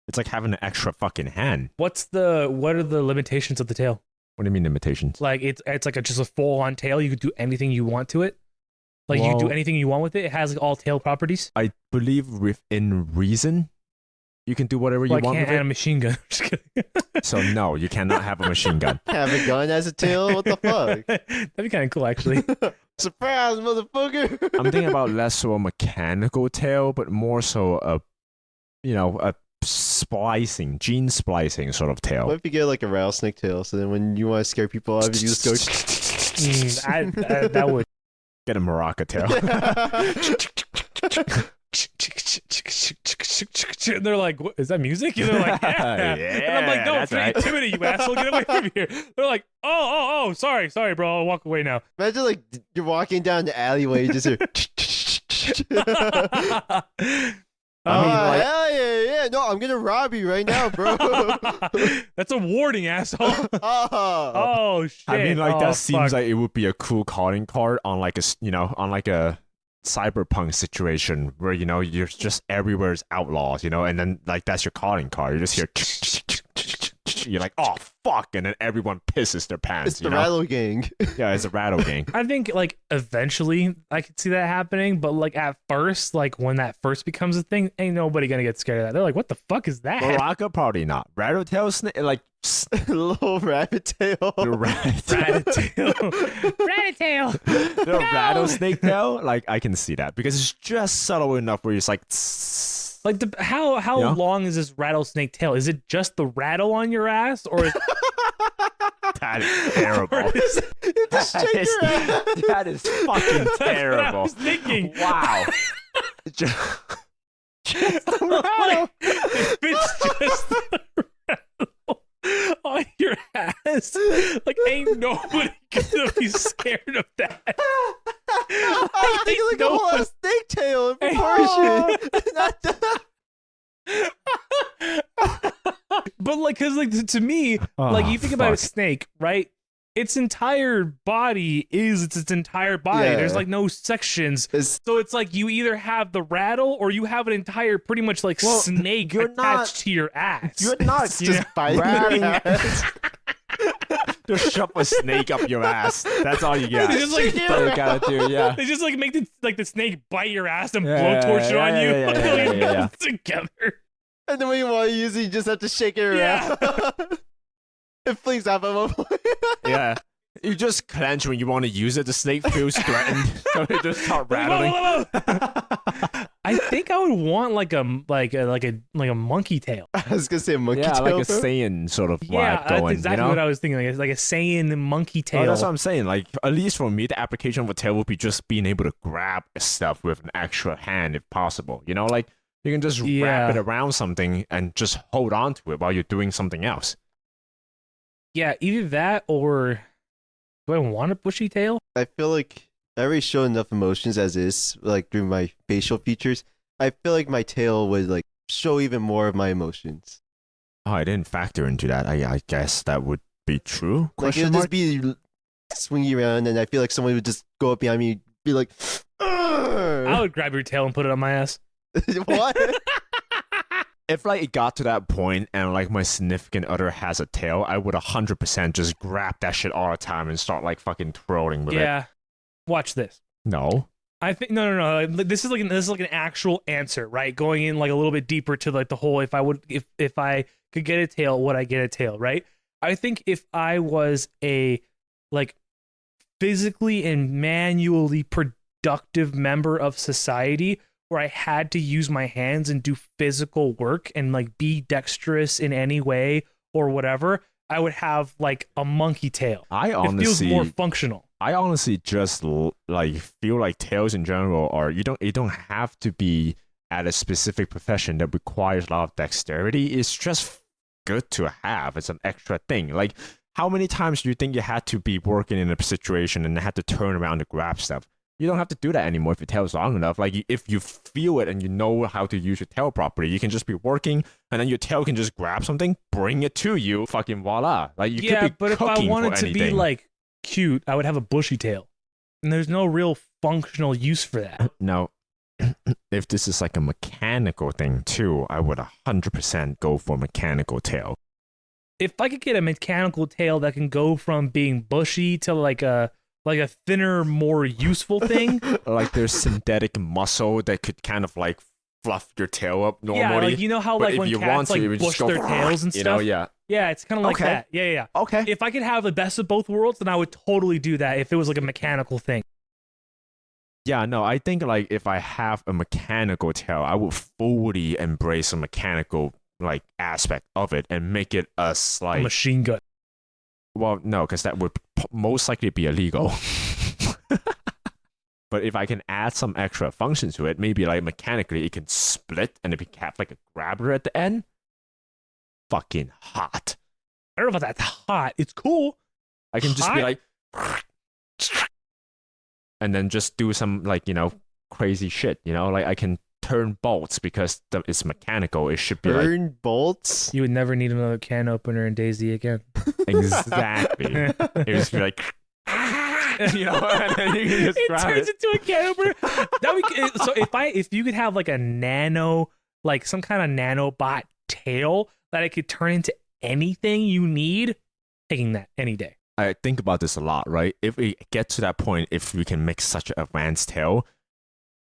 It's like having an extra fucking hand. What are the limitations of the tail? What do you mean limitations? Like it's like just a full on tail. You could do anything you want to it. Like you can do Well- anything you want with it. It has like all tail properties. I believe within reason, you can do whatever you Well, I want can't with add a machine gun. Just kidding. it. So no, you cannot have a machine gun. Have a gun as a tail? What the fuck? That'd be kind of cool, actually. Surprise, motherfucker! I'm thinking about less so a mechanical tail, but more so a splicing, gene splicing sort of tail. What if you get like a rattlesnake tail? So then when you want to scare people off, you just go. That would. Get a maraca tail. And they're like, what, is that music? And they're like, yeah. And I'm like, no, it's that's right. creativity, you asshole. Get away from here. They're like, oh, sorry, bro. I'll walk away now. Imagine like you're walking down the alleyway, you just hear. I mean, like- hell yeah! No, I'm gonna rob you right now, bro. That's a warning, asshole. Oh. Oh shit. I mean, like Oh, that seems fuck. like it would be a cool calling card on like a cyberpunk situation where you're just everywhere is outlaws, and then like that's your calling card. You just hear, you're like, oh fuck, and then everyone pisses their pants. It's the rattle gang. Yeah, it's a rattle gang. I think like eventually I could see that happening, but like at first, like when that first becomes a thing, ain't nobody gonna get scared of that. They're like, what the fuck is that? Maraca probably not. Rattletail snake, like Little rabbit tail. the rat, Ratatail. Ratatail. the No! rattlesnake tail. Like I can see that because it's just subtle enough where it's like. Like how Yeah. long is this rattlesnake tail? Is it just the rattle on your ass, or is, That is terrible. or is Just shake your ass. That is fucking That's what I terrible. was thinking. Wow. Just the rattle. If it's just the rattle on your ass, like ain't nobody gonna be scared of that. I think like a No whole one- snake tail in Hey. proportion. Not that. But like, cause like to me, like you think about a snake, right? Its entire body is its entire body. Yeah. There's like no sections. It's, So it's like you either have the rattle or you have an entire pretty much like Well, snake you're attached not- to your ass. You're not it's just just biting ratting your ass. to shove a snake up your ass. That's all you got. They just, like, That's all you gotta do. Yeah. They just like make the snake bite your ass and Yeah, blowtorch it on you yeah, until yeah, it yeah. melts together. And then when you want to use it, you just have to shake it around. It flings up at one point. Yeah. You just clench when you want to use it. The snake feels threatened, so it just start rattling. I think I would want like a monkey tail. I was gonna say a monkey Yeah, tail. like a bro. Saiyan sort of Yeah, vibe that's going. exactly you know? what I was thinking. Like a Saiyan monkey tail. Oh, that's what I'm saying. Like, at least for me, the application of a tail would be just being able to grab stuff with an extra hand if possible. You know, like you can just wrap it around something and just hold on to it while you're doing something else. Yeah, either that or do I want a bushy tail? I feel like I already show enough emotions as is, like through my facial features. I feel like my tail would like show even more of my emotions. Oh, I didn't factor into that. I guess that would be true. Like it would just be swinging around, and I feel like someone would just go up behind me, and be like, I would grab your tail and put it on my ass. "What?" If like it got to that point and like my significant other has a tail, I would 100% just grab that shit all the time and start like fucking twirling with it. Yeah. Watch this. No. I think no. This is like an actual answer, right? Going in like a little bit deeper to like the whole if I could get a tail, would I get a tail, right? I think if I was a like physically and manually productive member of society where I had to use my hands and do physical work and like be dexterous in any way or whatever, I would have like a monkey tail. It feels more functional. I honestly just like feel like tails in general are you don't have to be at a specific profession that requires a lot of dexterity. It's just good to have. It's an extra thing. Like how many times do you think you had to be working in a situation and had to turn around to grab stuff? You don't have to do that anymore if your tail's long enough. Like if you feel it and you know how to use your tail properly, you can just be working and then your tail can just grab something, bring it to you, fucking voila. Like you could be but if I cooking wanted for to be anything. like cute, I would have a bushy tail. And there's no real functional use for that. Now, if this is like a mechanical thing too, I would 100% go for mechanical tail. If I could get a mechanical tail that can go from being bushy to like a thinner, more useful thing. Like there's synthetic muscle that could kind of like fluff your tail up normally. Yeah, like you know how but like if when you cats want to, like you would bush just go, their tails and you stuff. know, yeah. Yeah, it's kind of like Okay. that. Yeah. Okay. If I could have the best of both worlds, then I would totally do that if it was like a mechanical thing. Yeah, no, I think like if I have a mechanical tail, I would fully embrace a mechanical like aspect of it and make it a A slight. machine gun. Well, no, because that would most likely be illegal. But if I can add some extra function to it, maybe like mechanically it can split and it can have like a grabber at the end. Fucking hot. I don't know if that's hot. It's cool. I can just be Hot? like, and then just do some like crazy shit. Like I can turn bolts because it's mechanical. It should be like Turn bolts. You would never need another can opener in DayZ again. exactly. It was like. And then you can just It grab turns it. into a can opener. So if you could have like a nano, like some kind of nanobot tail that it could turn into anything you need, taking that any day. I think about this a lot, right? If we get to that point, if we can make such an advanced tail,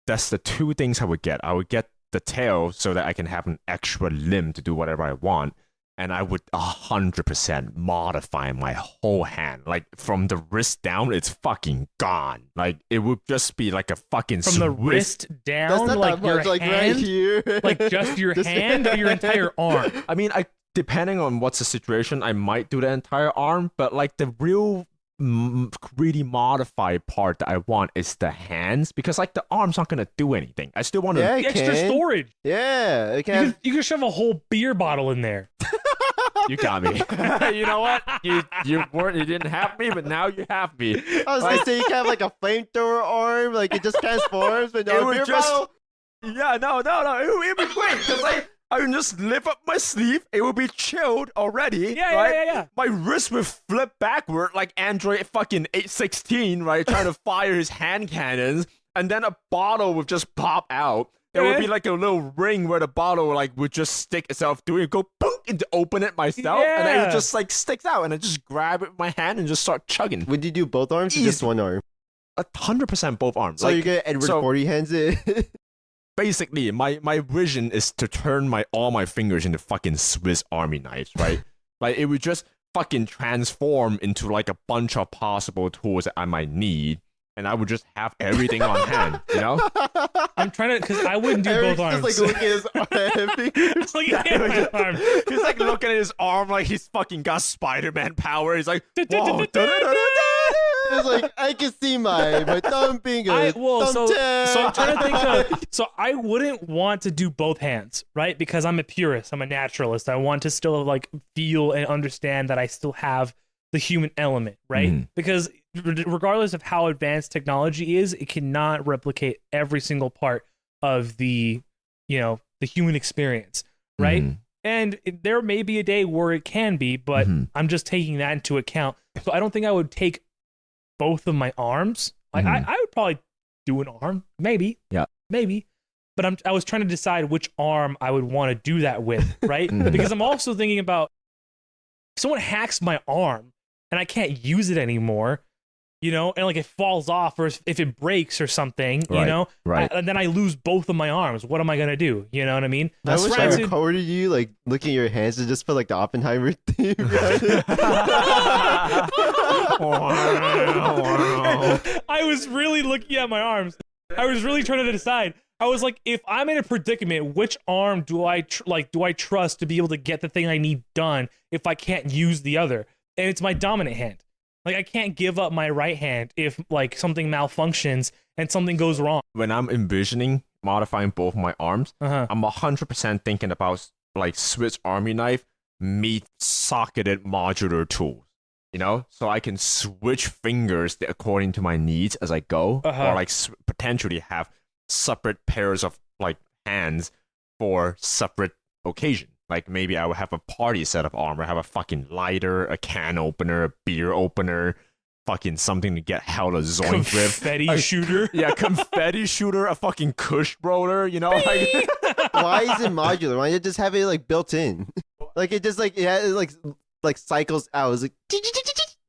that's the two things I would get. I would get the tail so that I can have an extra limb to do whatever I want. And I would 100% modify my whole hand. Like from the wrist down, it's fucking gone. Like it would just be like a fucking From the wrist That's down, not like that your much. Like right hand, here. like just your Just- hand or your entire arm. I mean, depending on what's the situation, I might do the entire arm. But like the real really modified part that I want is the hands, because like the arm's not gonna do anything. I still want to. Yeah, it Extra can. storage. Yeah, it You can. could shove a whole beer bottle in there. You got me. You know what? You didn't have me, but now you have me. I was gonna say you can have like a flamethrower arm, like it just transforms, but It no would beer just- bottle. Yeah, no. It would be great because like I would just lift up my sleeve. It would be chilled already. Yeah, right? yeah. My wrist would flip backward like Android fucking 816, right? Trying to fire his hand cannons, and then a bottle would just pop out. There would be like a little ring where the bottle like would just stick itself through it, go boom, and to open it myself, and then it Yeah. would just like sticks out, and I just grab it with my hand and just start chugging. Would you do both arms or just Easy. one arm? 100% both arms. So like, you get Edward so- 40 hands it. basically, my vision is to turn all my fingers into fucking Swiss Army knives, right? Like it would just fucking transform into like a bunch of possible tools that I might need, and I would just have everything on hand, you know? I'm trying to, because I wouldn't do Eric's both arms. just like looking at his fingers. Look at my arm. He's like looking at his arm like he's fucking got Spider-Man power. He's like, whoa, It's like I can see my thumb finger. So thumb I'm trying to think of, so I wouldn't want to do both hands, right? Because I'm a purist, I'm a naturalist. I want to still like feel and understand that I still have the human element, right? Because regardless of how advanced technology is, it cannot replicate every single part of the human experience, right? And there may be a day where it can be, but I'm just taking that into account. So I don't think I would take both of my arms. Like I would probably do an arm, maybe. Yeah. Maybe. But I was trying to decide which arm I would want to do that with, right? Because I'm also thinking about if someone hacks my arm and I can't use it anymore, and like it falls off or if it breaks or something, right. And then I lose both of my arms. What am I gonna do? You know what I mean? I wish I Granted- recorded you like looking at your hands and just put like the Oppenheimer theme. I was really looking at my arms. I was really trying to decide. I was like, if I'm in a predicament, which arm do I trust to be able to get the thing I need done if I can't use the other? And it's my dominant hand. Like I can't give up my right hand if like something malfunctions and something goes wrong. When I'm envisioning modifying both my arms, I'm 100% thinking about like Swiss Army knife meet socketed modular tools. So I can switch fingers according to my needs as I go, or like potentially have separate pairs of like hands for separate occasion. Like maybe I would have a party set of armor, have a fucking lighter, a can opener, a beer opener, fucking something to get held a zoink with. Confetti shooter. Yeah, confetti shooter, a fucking kush roller, like Why is it modular? Why don't you just have it like built in? Like it just like it like cycles out. It's like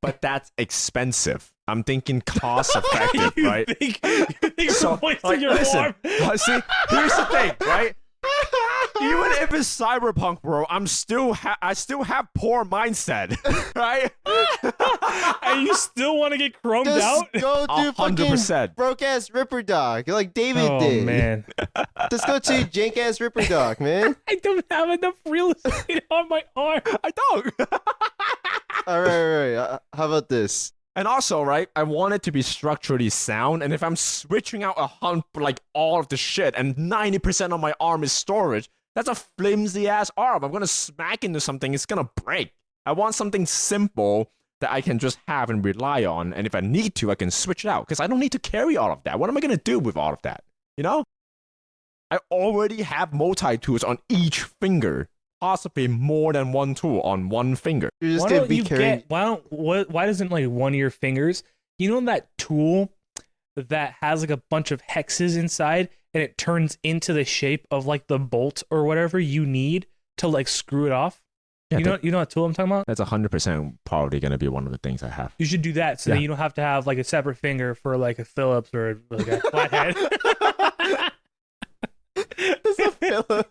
but that's expensive. I'm thinking cost effective, right? You think So, replacing your arm? See, here's the thing, right? Even if it's cyberpunk, bro, I still have poor mindset, right? And you still want to get chromed just out? go to fucking 100%. broke ass Ripper Dog like David Oh did. man, Just go to jank ass Ripper Dog, man. I don't have enough real estate on my arm. I don't. All right. How about this? And also, right, I want it to be structurally sound. And if I'm switching out like all of the shit and 90% of my arm is storage, that's a flimsy ass arm. I'm going to smack into something, it's going to break. I want something simple that I can just have and rely on. And if I need to, I can switch it out because I don't need to carry all of that. What am I going to do with all of that? I already have multi-tools on each finger. Possibly more than one tool on one finger. You're just Why gonna don't be you carrying. why doesn't like one of your fingers, that tool that has like a bunch of hexes inside and it turns into the shape of like the bolt or whatever you need to like screw it off? Yeah, you know what tool I'm talking about? That's 100% probably going to be one of the things I have. You should do that so Yeah. that you don't have to have like a separate finger for like a Phillips or like a flathead. It's a filler.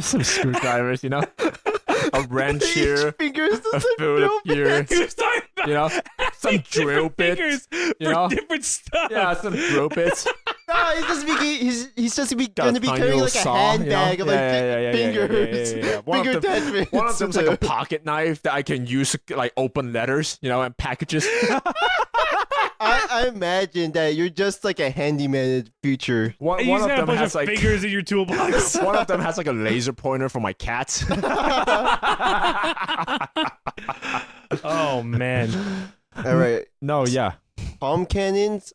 Some screwdrivers, a wrench here, Each finger is a just a Philip drill here, bit. He was talking about some having drill different bits, fingers you for know? different stuff. Yeah, some drill bits. No, he's just Got going to be tiny carrying little like a saw, handbag of like fingers, yeah. One finger of them, attachments. one of them's like a pocket knife that I can use to like open letters, and packages. I imagine that you're just like a handyman in the future. One And you of just have a them bunch has of like fingers in your toolbox. one of them has like a laser pointer for my cats. Oh man. All right, No, yeah, palm cannons,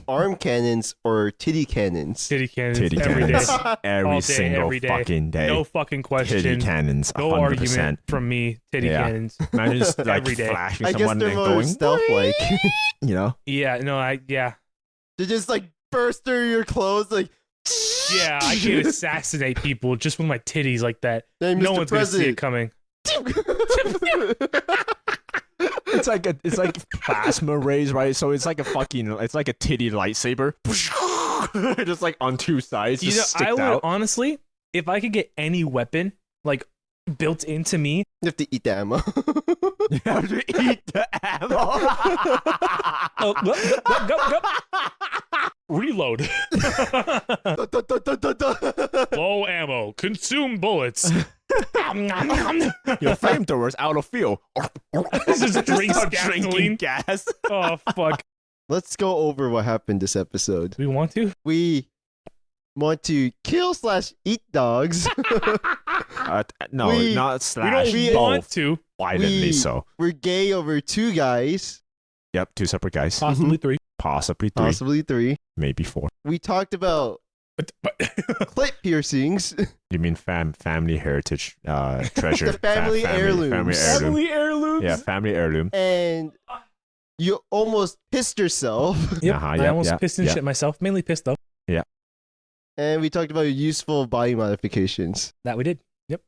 arm cannons, or titty cannons. Titty cannons titty every day. cannons every All day, single every day. fucking day. No fucking question. Titty cannons, No 100%. argument from me. Titty Yeah. cannons. Imagine just like Every day. flashing I guess someone they're and more going, stealth-like. Yeah, no, yeah. They just like burst through your clothes, like. Yeah, I can assassinate people just with my titties like that. Hey, No Mr. one's gonna see it President. coming. it's like plasma rays, right? So it's like a titty lightsaber, just like on two sides, just I sticked would out. honestly, if I could get any weapon like built into me You have to eat the ammo. You have to eat the ammo. Oh, go. Reload. Low ammo. Consume bullets. Your flamethrowers out of fuel. This is drinks Start gasoline. drinking gas. Oh fuck. Let's go over what happened this episode. Do we want to? We want to kill/eat dogs. No, We- not We slash. don't both. want to. Violently we- so. We're gay over 2 guys, Yep, 2 separate guys. Possibly 3. Possibly 3. possibly 3. Maybe 4. We talked about clit piercings. You mean family heritage treasure? The family heirlooms. Family heirloom. Family heirlooms. Yeah, family heirloom. And you almost pissed yourself. Yep. Uh-huh, I yep, almost yep, pissed and yep. shit myself. Mainly pissed though. And we talked about useful body modifications. That we did. Yep.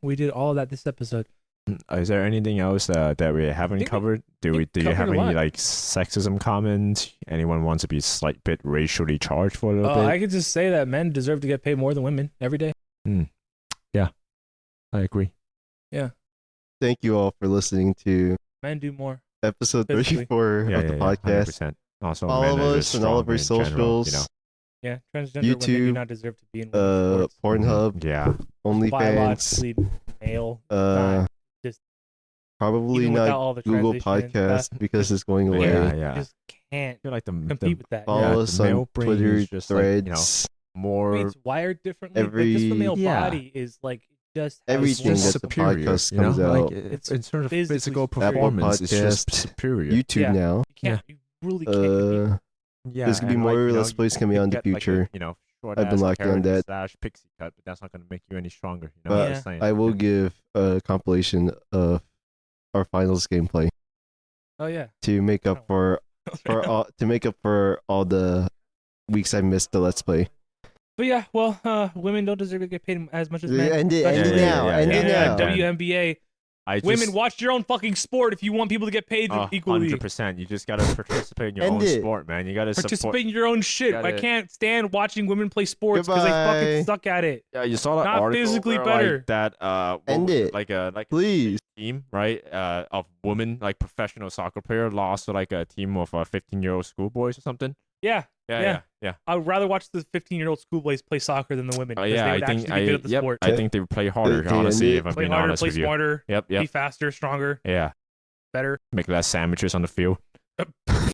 We did all of that this episode. Is there anything else that we haven't think we- covered? Do you covered have a any lot. like sexism comments? Anyone wants to be slight bit racially charged for a little bit? I could just say that men deserve to get paid more than women every day. Yeah, I agree. Thank you all for listening to Men do more. episode Physically. 34 Yeah, of the yeah, podcast. 100%. Also, All men of are us just and all of our stronger in general, socials, Yeah, transgender women do YouTube, not deserve to be in women's sports. Pornhub, Yeah. OnlyFans, Biologically male. just probably even without not all the Google transition, Podcast because it's going away. Yeah, yeah. just can't I feel like the compete with that. Follow the us male on brain Twitter, is just like, you know, threads, more It's wired differently, but every- just the male Yeah. body is like just has everything more just that the superior, podcast you know? comes Like, out. It's in terms of physically physical superior. performance, it's just Podcast, superior. YouTube Yeah. now. You can't. You really can't. compete. Yeah, There's gonna be and, more like, you know, Let's Plays coming you out in the get, like, a, future. you know, short I've been ass lacking on carrot that. slash pixie cut, but that's not gonna make you any stronger. You know But what Yeah. I'm saying? I will give a compilation of our finals gameplay Oh yeah. to make up for all the weeks I missed the Let's Play. But yeah, well, women don't deserve to get paid as much as men. End it especially- now. End it And, now. WNBA. I just, Women, watch your own fucking sport if you want people to get paid equally. 100%. You just gotta participate in your End own it. sport, man. You gotta support. Participate in your own shit. I Gotta- can't stand watching women play sports because they Goodbye. fucking suck at it. Yeah, you saw that Not article physically where, better. like, that End it. like a Please. team, right? Of women, like professional soccer player, lost to like a team of 15-year-old schoolboys or something. Yeah. Yeah. I would rather watch the 15-year-old schoolboys play soccer than the women. Oh because yeah, they I would think actually be good at the sport. I think they would play harder. Okay, Honestly, and if I'm Play being harder, honest play with you. smarter, Yep. be faster, stronger, Yeah. better. Make less sandwiches on the field.